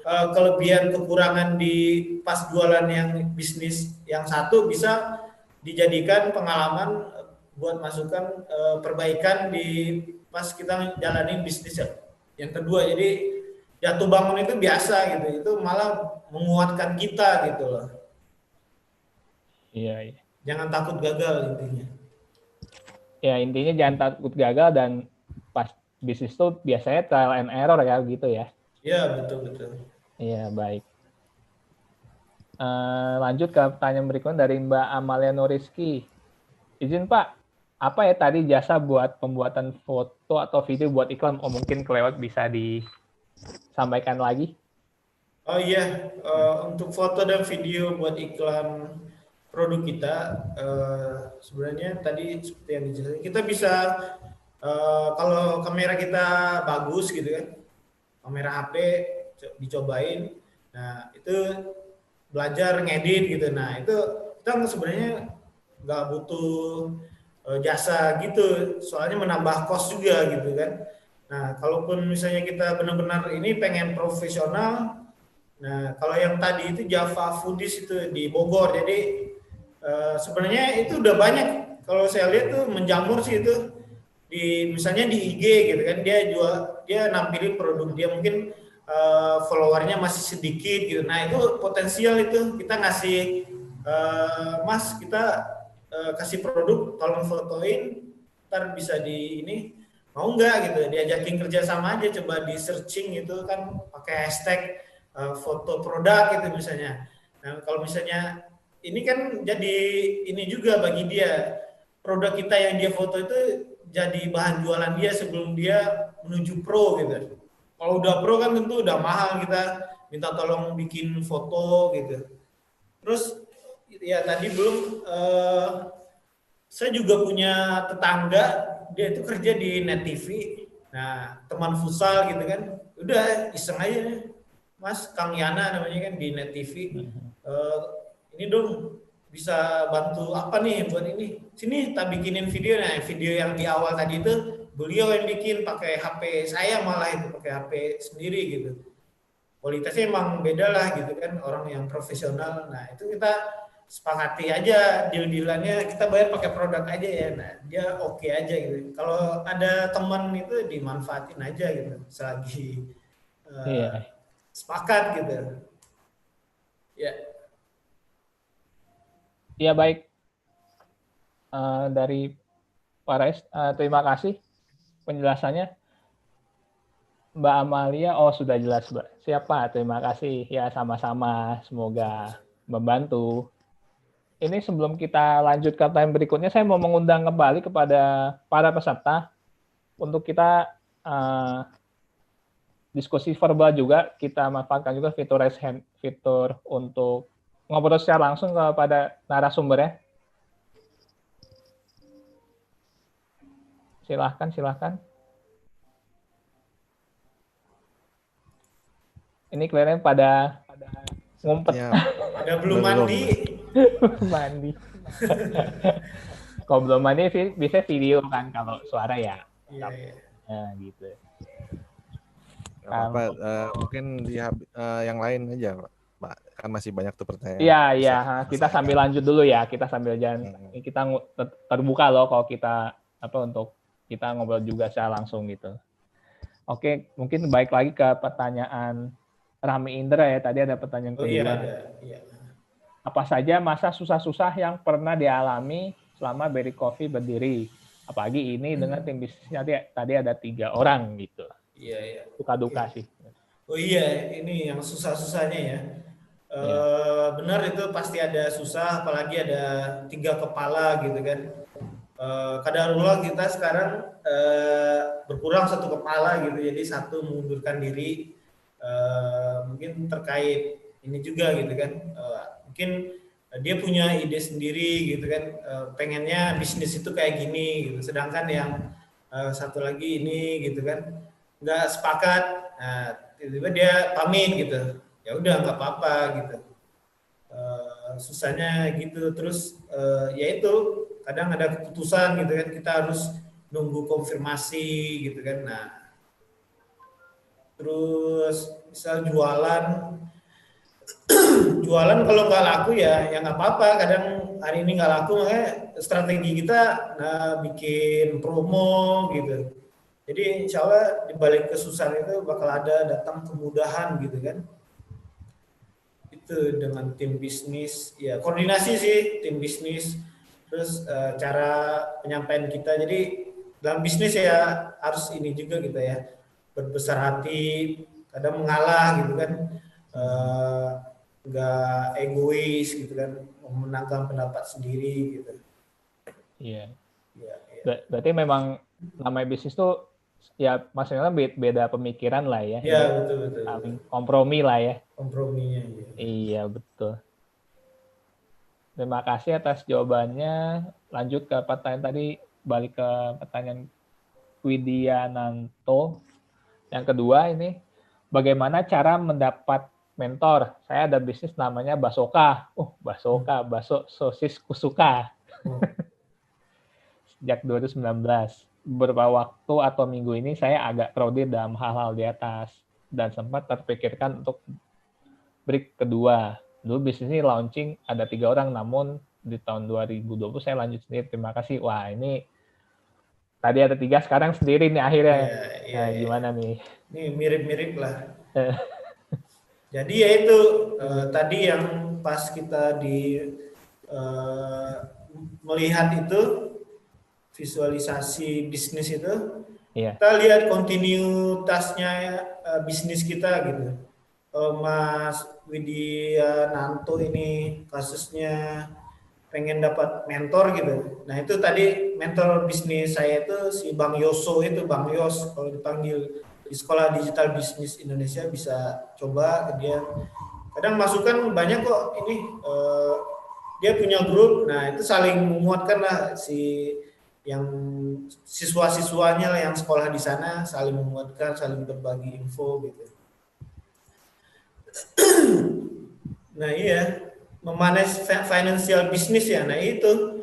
kelebihan kekurangan di pas jualan yang bisnis yang satu bisa dijadikan pengalaman buat masukan perbaikan di pas kita jalanin bisnis yang kedua. Jadi jatuh bangun itu biasa gitu, itu malah menguatkan kita gitu loh. Iya. Jangan takut gagal intinya. Ya intinya jangan takut gagal, dan pas bisnis itu biasanya trial and error ya gitu ya. Iya betul. Iya baik. Lanjut ke pertanyaan berikutnya dari Mbak Amalia Noriski. Izin Pak, apa ya tadi jasa buat pembuatan foto atau video buat iklan? Oh mungkin kelewat, bisa disampaikan lagi? Oh iya, untuk foto dan video buat iklan produk kita, sebenarnya tadi seperti yang dijelaskan, kita bisa kalau kamera kita bagus gitu kan, kamera HP dicobain, nah itu belajar ngedit gitu, nah itu kita sebenarnya nggak butuh jasa gitu, soalnya menambah cost juga gitu kan. Nah kalaupun misalnya kita benar-benar ini pengen profesional, nah kalau yang tadi itu Java Foodies itu di Bogor, jadi sebenarnya itu udah banyak, kalau saya lihat tuh menjamur sih itu di misalnya di IG gitu kan, dia nampilin produk dia, mungkin followernya masih sedikit gitu. Nah itu potensial, itu kita ngasih Mas, kita kasih produk, tolong fotoin, ntar bisa di ini, mau nggak gitu, diajakin kerja sama aja, coba di searching itu kan pakai hashtag foto produk gitu misalnya. Nah kalau misalnya ini kan jadi ini juga bagi dia, produk kita yang dia foto itu jadi bahan jualan dia sebelum dia menuju pro gitu. Kalau udah pro kan tentu udah mahal, kita minta tolong bikin foto gitu. Terus ya tadi belum saya juga punya tetangga, dia itu kerja di Net TV. Nah teman futsal gitu kan, udah iseng aja, Mas, Kang Yana namanya kan di Net TV. Ini dong bisa bantu apa nih buat ini, sini tak bikinin video. Nah video yang di awal tadi itu beliau yang bikin pakai HP saya, malah itu pakai HP sendiri gitu, kualitasnya emang beda lah gitu kan, orang yang profesional. Nah itu kita sepakati aja deal-dealannya, kita bayar pakai produk aja ya, nah dia oke aja gitu. Kalau ada teman itu dimanfaatin aja gitu selagi sepakat gitu ya. Ya baik, dari Pak Rais, terima kasih penjelasannya. Mbak Amalia, sudah jelas, Mbak. Siapa? Terima kasih. Ya, sama-sama. Semoga membantu. Ini sebelum kita lanjut ke pertanyaan berikutnya, saya mau mengundang kembali kepada para peserta untuk kita diskusi verbal juga. Kita manfaatkan juga fitur raise hand, fitur untuk ngobrol secara langsung kepada narasumbernya. Silahkan. Ini kalian pada ngumpet. Ya, Ada belum mandi. Mandi. Kalau belum mandi bisa video kan, kalau suara ya. Iya. Nah, gitu. Apa, mungkin yang lain aja, Pak. Kan masih banyak tuh pertanyaan. Iya. Kita sambil lanjut dulu ya. Kita sambil jalan. Kita terbuka loh kalau kita untuk kita ngobrol juga secara langsung gitu. Oke, mungkin baik lagi ke pertanyaan Rami Indra ya. Tadi ada pertanyaan kedua. Iya. Apa saja masa susah-susah yang pernah dialami selama Berry Coffee berdiri? Apalagi ini dengan tim bisnisnya tadi ada 3 orang gitu. Iya. Suka-duka sih. Oh iya, ini yang susah-susahnya ya. Benar itu pasti ada susah, apalagi ada 3 kepala gitu kan. Kadarullah kita sekarang berkurang 1 kepala gitu, jadi 1 mengundurkan diri. Mungkin terkait ini juga gitu kan. Mungkin dia punya ide sendiri gitu kan, pengennya bisnis itu kayak gini gitu. Sedangkan yang 1 lagi ini gitu kan nggak sepakat. Nah, tiba-tiba dia pamit gitu. Ya udah nggak apa-apa gitu. Susahnya gitu. Terus ya itu kadang ada keputusan gitu kan, kita harus nunggu konfirmasi gitu kan. Nah, terus misal jualan kalau nggak laku ya nggak apa-apa. Kadang hari ini nggak laku, makanya strategi kita bikin promo gitu. Jadi insya Allah di balik kesusahan itu bakal ada datang kemudahan gitu kan. Itu dengan tim bisnis, ya koordinasi sih tim bisnis. Terus cara penyampaian kita. Jadi dalam bisnis ya harus ini juga gitu ya, berbesar hati, kadang mengalah gitu kan. Nggak egois gitu kan, memenangkan pendapat sendiri gitu. Iya. Ya. Berarti memang namanya bisnis tuh ya maksudnya beda pemikiran lah ya. Iya, betul. Kompromi lah ya. Komprominya. Iya, betul. Terima kasih atas jawabannya. Lanjut ke pertanyaan tadi, balik ke pertanyaan Widiananto. Yang kedua ini, bagaimana cara mendapat mentor? Saya ada bisnis namanya Basoka. Basoka, bakso sosis kusuka. Sejak 2019. Beberapa waktu atau minggu ini saya agak crowded dalam hal-hal di atas dan sempat terpikirkan untuk break kedua. Dulu bisnis ini launching ada 3 orang, namun di tahun 2020 saya lanjut sendiri. Terima kasih. Wah, ini tadi ada 3, sekarang sendiri nih akhirnya. Gimana nih? Ini mirip-mirip lah. Jadi ya itu tadi yang pas kita melihat itu visualisasi bisnis itu, kita lihat kontinuitasnya bisnis kita gitu. Mas Widiananto ini kasusnya pengen dapat mentor gitu. Nah itu tadi mentor bisnis saya itu si Bang Yoso itu, Bang Yos kalau dipanggil di Sekolah Digital Bisnis Indonesia, bisa coba dia. Kadang masukan banyak kok ini. Dia punya grup, nah itu saling menguatkan lah, si yang siswa-siswanya lah yang sekolah di sana saling menguatkan, saling berbagi info gitu. Nah iya, memanage financial business ya. Nah itu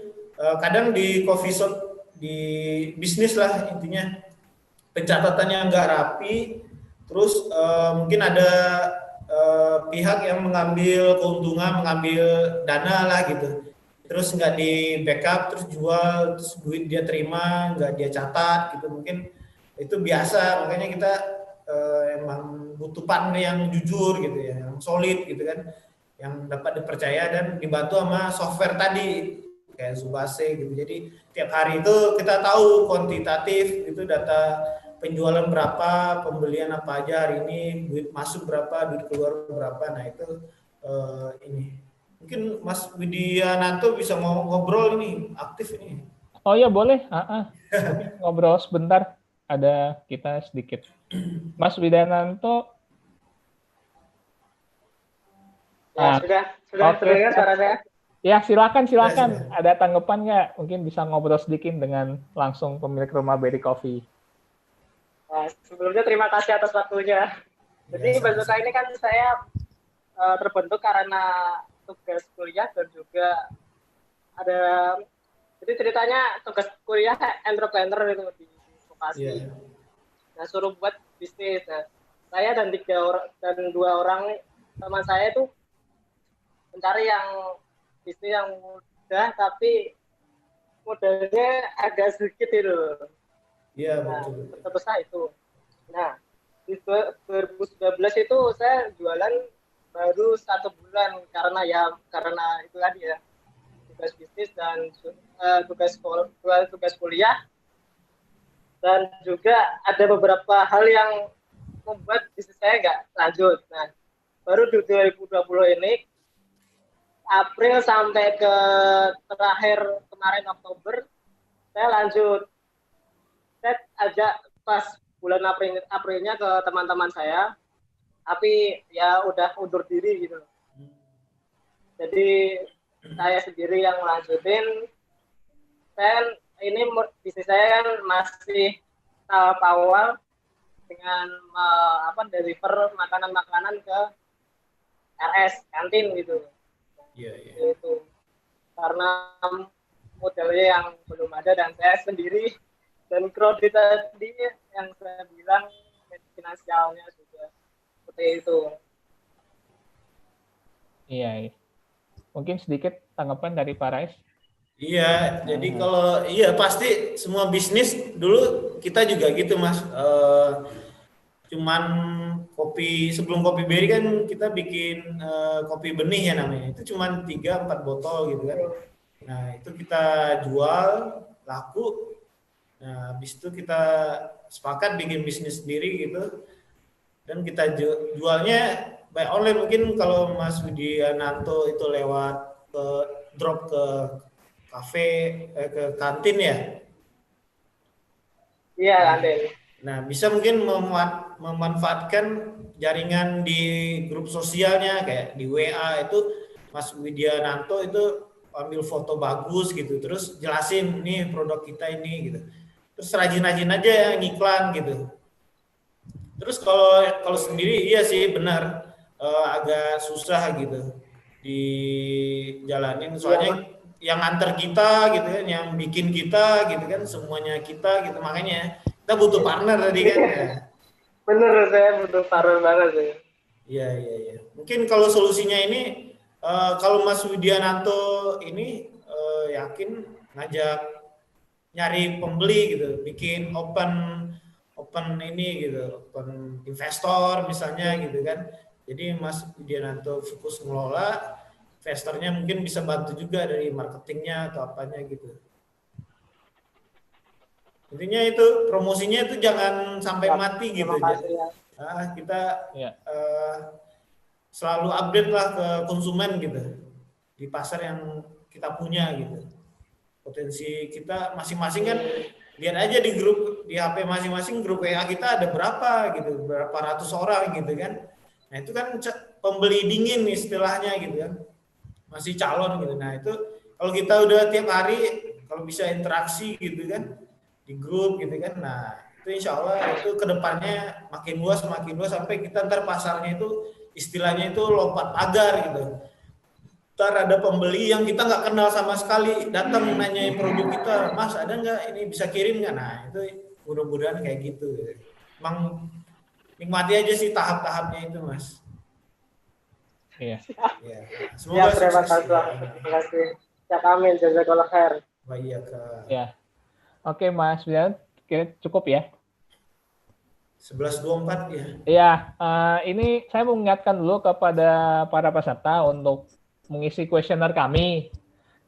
kadang di coffee shop, di bisnis lah intinya, pencatatannya nggak rapi, terus mungkin ada pihak yang mengambil keuntungan, mengambil dana lah gitu, terus nggak di backup, terus jual, terus duit dia terima nggak dia catat gitu. Mungkin itu biasa, makanya kita emang butuh partner yang jujur gitu ya, yang solid gitu kan, yang dapat dipercaya dan dibantu sama software tadi kayak Zubase gitu. Jadi tiap hari itu kita tahu kuantitatif itu data penjualan berapa, pembelian apa aja hari ini, duit masuk berapa, duit keluar berapa. Nah itu ini mungkin Mas Widiananto bisa mau ngobrol ini, aktif ini. Oh ya boleh, mungkin ngobrol sebentar. Ada kita sedikit. Mas Widiananto. Ya, sudah terdengar suara saya? Ya, silakan. Ada tanggapan nggak? Mungkin bisa ngobrol sedikit dengan langsung pemilik rumah Berry Coffee. Sebelumnya terima kasih atas waktunya. Jadi Bazoka ini kan saya terbentuk karena tugas kuliah dan juga ada, jadi ceritanya tugas kuliah entrepreneur itu di vokasi. Nah, suruh buat bisnis. Nah, saya dan 2 orang teman saya itu mencari yang bisnis yang mudah tapi modalnya agak sedikit itu. Iya, nah, betul. Terbesar itu. Nah, di 2019 itu saya jualan baru 1 bulan karena itu tadi ya, tugas bisnis dan tugas kuliah, dan juga ada beberapa hal yang membuat bisnis saya nggak lanjut. Nah, baru di 2020 ini April sampai ke terakhir kemarin Oktober saya lanjut. Saya ajak pas bulan Aprilnya ke teman-teman saya, tapi ya udah undur diri gitu. Jadi saya sendiri yang lanjutin. Bisnis saya kan masih tahap awal dengan deliver makanan-makanan ke RS kantin gitu. Iya. Itu karena modalnya yang belum ada dan saya sendiri, dan kredit tadi yang saya bilang finansialnya juga seperti itu. Iya. Mungkin sedikit tanggapan dari Pak Rais. Iya, jadi kalau pasti semua bisnis dulu kita juga gitu Mas. Cuman sebelum kopi berry kan kita bikin kopi benih ya namanya. Itu cuman 3-4 botol gitu kan. Nah, itu kita jual laku. Nah, habis itu kita sepakat bikin bisnis sendiri gitu. Dan kita jualnya by online. Mungkin kalau Mas Widiananto itu lewat drop ke kafe, ke kantin ya? Iya, kantin. Nah, bisa mungkin memanfaatkan jaringan di grup sosialnya kayak di WA itu Mas Widiananto itu ambil foto bagus gitu, terus jelasin nih produk kita ini gitu. Terus rajin-rajin aja ya ngiklan gitu. Terus kalau sendiri iya sih benar agak susah gitu dijalanin, soalnya yang antar kita gitu kan, yang bikin kita gitu kan, semuanya kita gitu, makanya kita butuh partner tadi kan ya. Bener, saya butuh partner banget sih. Iya. Mungkin kalau solusinya ini kalau Mas Widiananto ini yakin ngajak nyari pembeli gitu, bikin open ini gitu, open investor misalnya gitu kan. Jadi Mas Widiananto fokus ngelola, investornya mungkin bisa bantu juga dari marketingnya atau apanya gitu. Intinya itu promosinya itu jangan sampai mati gitu. Kita selalu update lah ke konsumen gitu di pasar yang kita punya gitu. Potensi kita masing-masing kan lihat aja di grup, di HP masing-masing grup WA kita ada berapa gitu, berapa ratus orang gitu kan. Nah itu kan pembeli dingin nih istilahnya gitu kan, masih calon gitu. Nah itu kalau kita udah tiap hari kalau bisa interaksi gitu kan di grup gitu kan, nah itu insya Allah itu kedepannya makin luas sampai kita ntar pasarnya itu istilahnya itu lompat pagar gitu. Ntar ada pembeli yang kita nggak kenal sama sekali datang nanyain produk kita, Mas ada nggak ini bisa kirim nggak? Nah itu mudah-mudahan kayak gitu. Emang nikmati aja sih tahap-tahapnya itu Mas. Iya. Ya. Semoga terima kasih. Ya amin, jazakallah khair. Baik Kak. Ya. Oke Mas Widian, cukup ya. 11.24 ya. Iya, ini saya mau mengingatkan dulu kepada para peserta untuk mengisi kuesioner kami.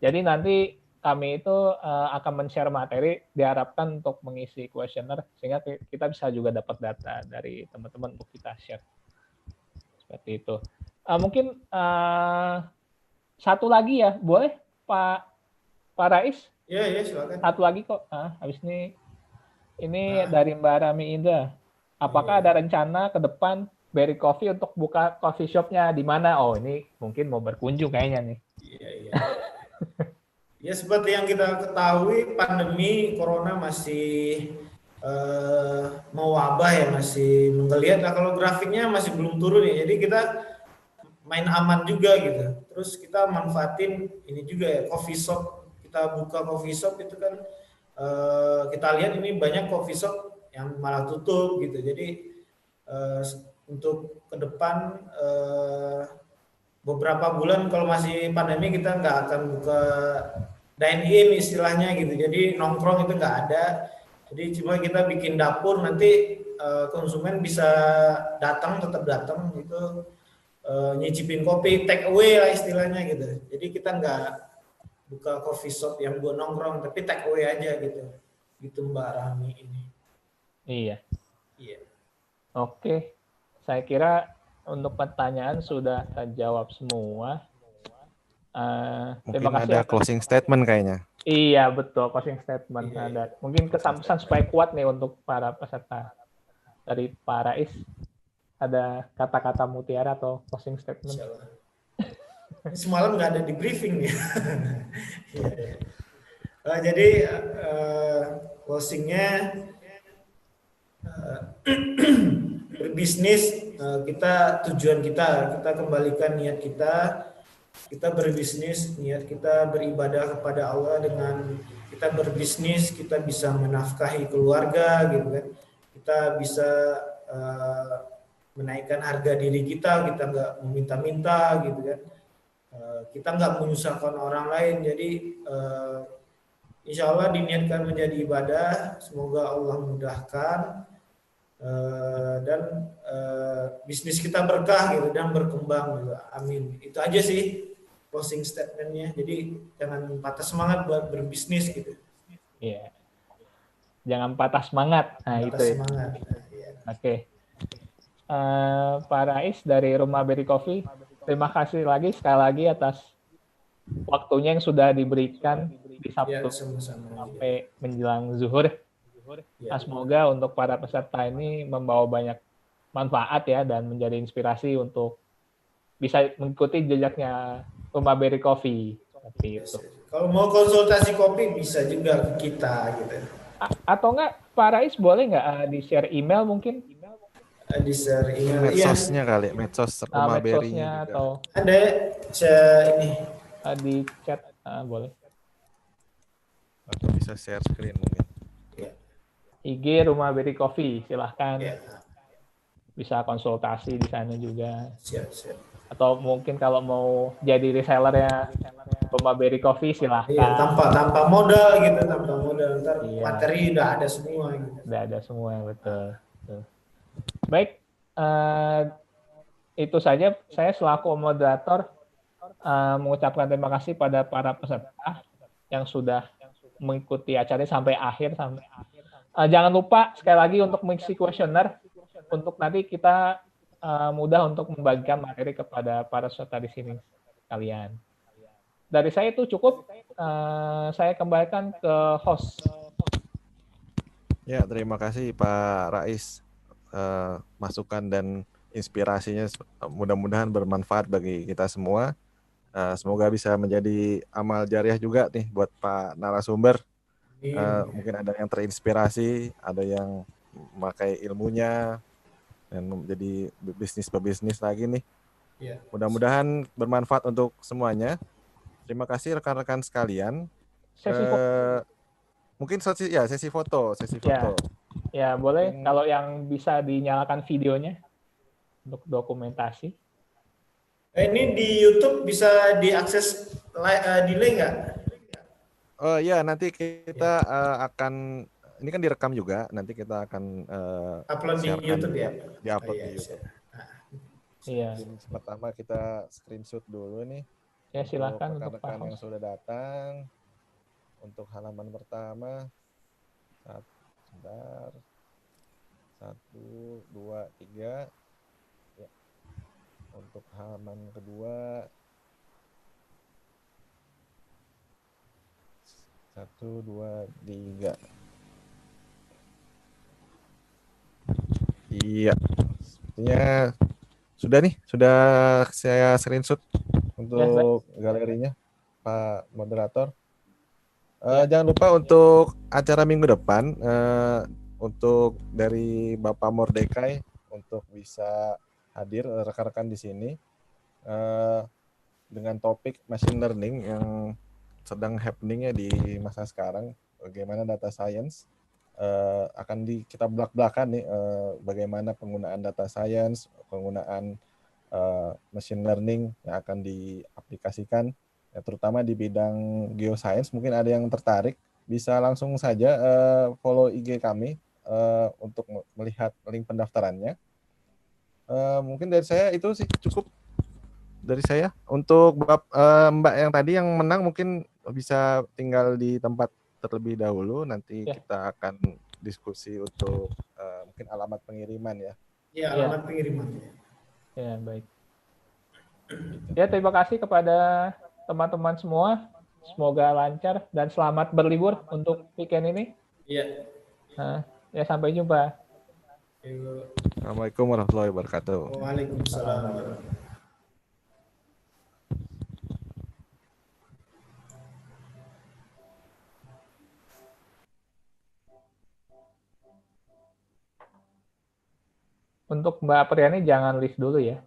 Jadi nanti kami itu akan men-share materi diharapkan untuk mengisi kuesioner sehingga kita bisa juga dapat data dari teman-teman untuk kita share. Seperti itu. Mungkin satu lagi ya, boleh Pak Rais? Iya, silakan. Satu lagi kok. Habis ini dari Mbak Rami Indah. Apakah ada rencana ke depan Berry Coffee untuk buka coffee shop-nya di mana? Oh, ini mungkin mau berkunjung kayaknya nih. Iya. Ya seperti yang kita ketahui, pandemi corona masih mewabah ya, masih menggeliat. Nah, kalau grafiknya masih belum turun ya, jadi kita main aman juga gitu. Terus kita manfaatin ini juga ya, coffee shop. Kita buka coffee shop itu kan kita lihat ini banyak coffee shop yang malah tutup gitu. Jadi untuk ke depan beberapa bulan kalau masih pandemi kita nggak akan buka dine in istilahnya gitu. Jadi nongkrong itu nggak ada. Jadi cuma kita bikin dapur, nanti konsumen bisa tetap datang gitu, nyicipin kopi, take away lah istilahnya gitu. Jadi kita nggak buka coffee shop yang buat nongkrong, tapi take away aja gitu. Gitu Mbak Rahmi ini. Iya. Iya. Oke. Saya kira untuk pertanyaan sudah terjawab semua. Mungkin ada closing statement kayaknya. Iya, betul, closing statement. Iya. Ada. Mungkin kesan-pesan supaya kuat nih untuk para peserta. Dari Pak Rais, ada kata-kata mutiara atau closing statement? Semalam nggak ada di briefing nih. Jadi closingnya berbisnis, tujuan kita kembalikan niat kita berbisnis, niat kita beribadah kepada Allah. Dengan kita berbisnis kita bisa menafkahi keluarga gitu kan, kita bisa menaikkan harga diri kita nggak meminta-minta gitu kan, kita nggak menyusahkan orang lain. Jadi insya Allah diniatkan menjadi ibadah, semoga Allah mudahkan dan bisnis kita berkah gitu dan berkembang gitu. Amin. Itu aja sih closing statementnya. Jadi jangan patah semangat buat berbisnis gitu. Iya. Jangan patah semangat. Nah, patah itu. Semangat. Oke. Pak Rais dari Rumah Berry Coffee, terima kasih sekali lagi atas waktunya yang sudah diberikan di Sabtu sampai menjelang zuhur. Nah, semoga untuk para peserta ini membawa banyak manfaat ya dan menjadi inspirasi untuk bisa mengikuti jejaknya Rumah Berry Coffee seperti itu. Kalau mau konsultasi kopi bisa juga ke kita gitu. Atau enggak Pak Rais boleh nggak di-share email mungkin? Di-share email. Medsosnya kali, medsos Rumah Berry juga. Atau ada ini di chat boleh. Atau bisa share screen mungkin. IG Rumah Berry Coffee, silahkan. Bisa konsultasi di sana juga. Siap. Atau mungkin kalau mau jadi reseller ya Rumah Berry Coffee, silahkan. Iya, tanpa modal gitu, ntar materi udah ada semua gitu. Udah ada semua, betul. Baik, itu saja saya selaku moderator mengucapkan terima kasih pada para peserta yang sudah mengikuti acaranya sampai akhir. Jangan lupa sekali lagi untuk mengisi kuesioner untuk nanti kita mudah untuk membagikan materi kepada para peserta di sini kalian. Dari saya itu cukup. Saya kembalikan ke host. Ya, terima kasih Pak Rais. Masukan dan inspirasinya mudah-mudahan bermanfaat bagi kita semua. Semoga bisa menjadi amal jariah juga nih buat Pak narasumber. Mungkin ada yang terinspirasi, ada yang memakai ilmunya dan menjadi pebisnis lagi nih. Mudah-mudahan bermanfaat untuk semuanya. Terima kasih rekan-rekan sekalian. Mungkin sesi foto. Ya, boleh kalau yang bisa dinyalakan videonya untuk dokumentasi. Ini di YouTube bisa diakses delay nggak? Oh iya, nanti kita akan, ini kan direkam juga, nanti kita akan upload di YouTube ya? Di-upload di YouTube. Iya. Pertama kita screenshot dulu nih. Ya, silakan untuk rekan-rekan yang sudah datang. Untuk halaman pertama, sebentar, 1, 2, 3. Ya. Untuk halaman kedua, 1, 2, 3. Iya, sepertinya sudah nih, sudah saya screenshot untuk galerinya, Pak Moderator. Jangan lupa untuk acara minggu depan, untuk dari Bapak Mordekai untuk bisa hadir rekan-rekan di sini dengan topik machine learning yang sedang happeningnya di masa sekarang, bagaimana data science akan kita belak-belakan nih, bagaimana penggunaan data science, penggunaan machine learning yang akan diaplikasikan, ya, terutama di bidang geoscience. Mungkin ada yang tertarik, bisa langsung saja follow IG kami untuk melihat link pendaftarannya. Mungkin dari saya itu sih cukup dari saya. Untuk Mbak yang tadi yang menang mungkin bisa tinggal di tempat terlebih dahulu. Nanti kita akan diskusi untuk mungkin alamat pengiriman ya. Ya, alamat pengiriman. Ya, baik. Ya, terima kasih kepada teman-teman semua. Semoga lancar dan selamat berlibur untuk weekend ini. Iya. Ya, sampai jumpa. Assalamualaikum warahmatullahi wabarakatuh. Waalaikumsalam. Untuk Mbak Apriani jangan list dulu ya.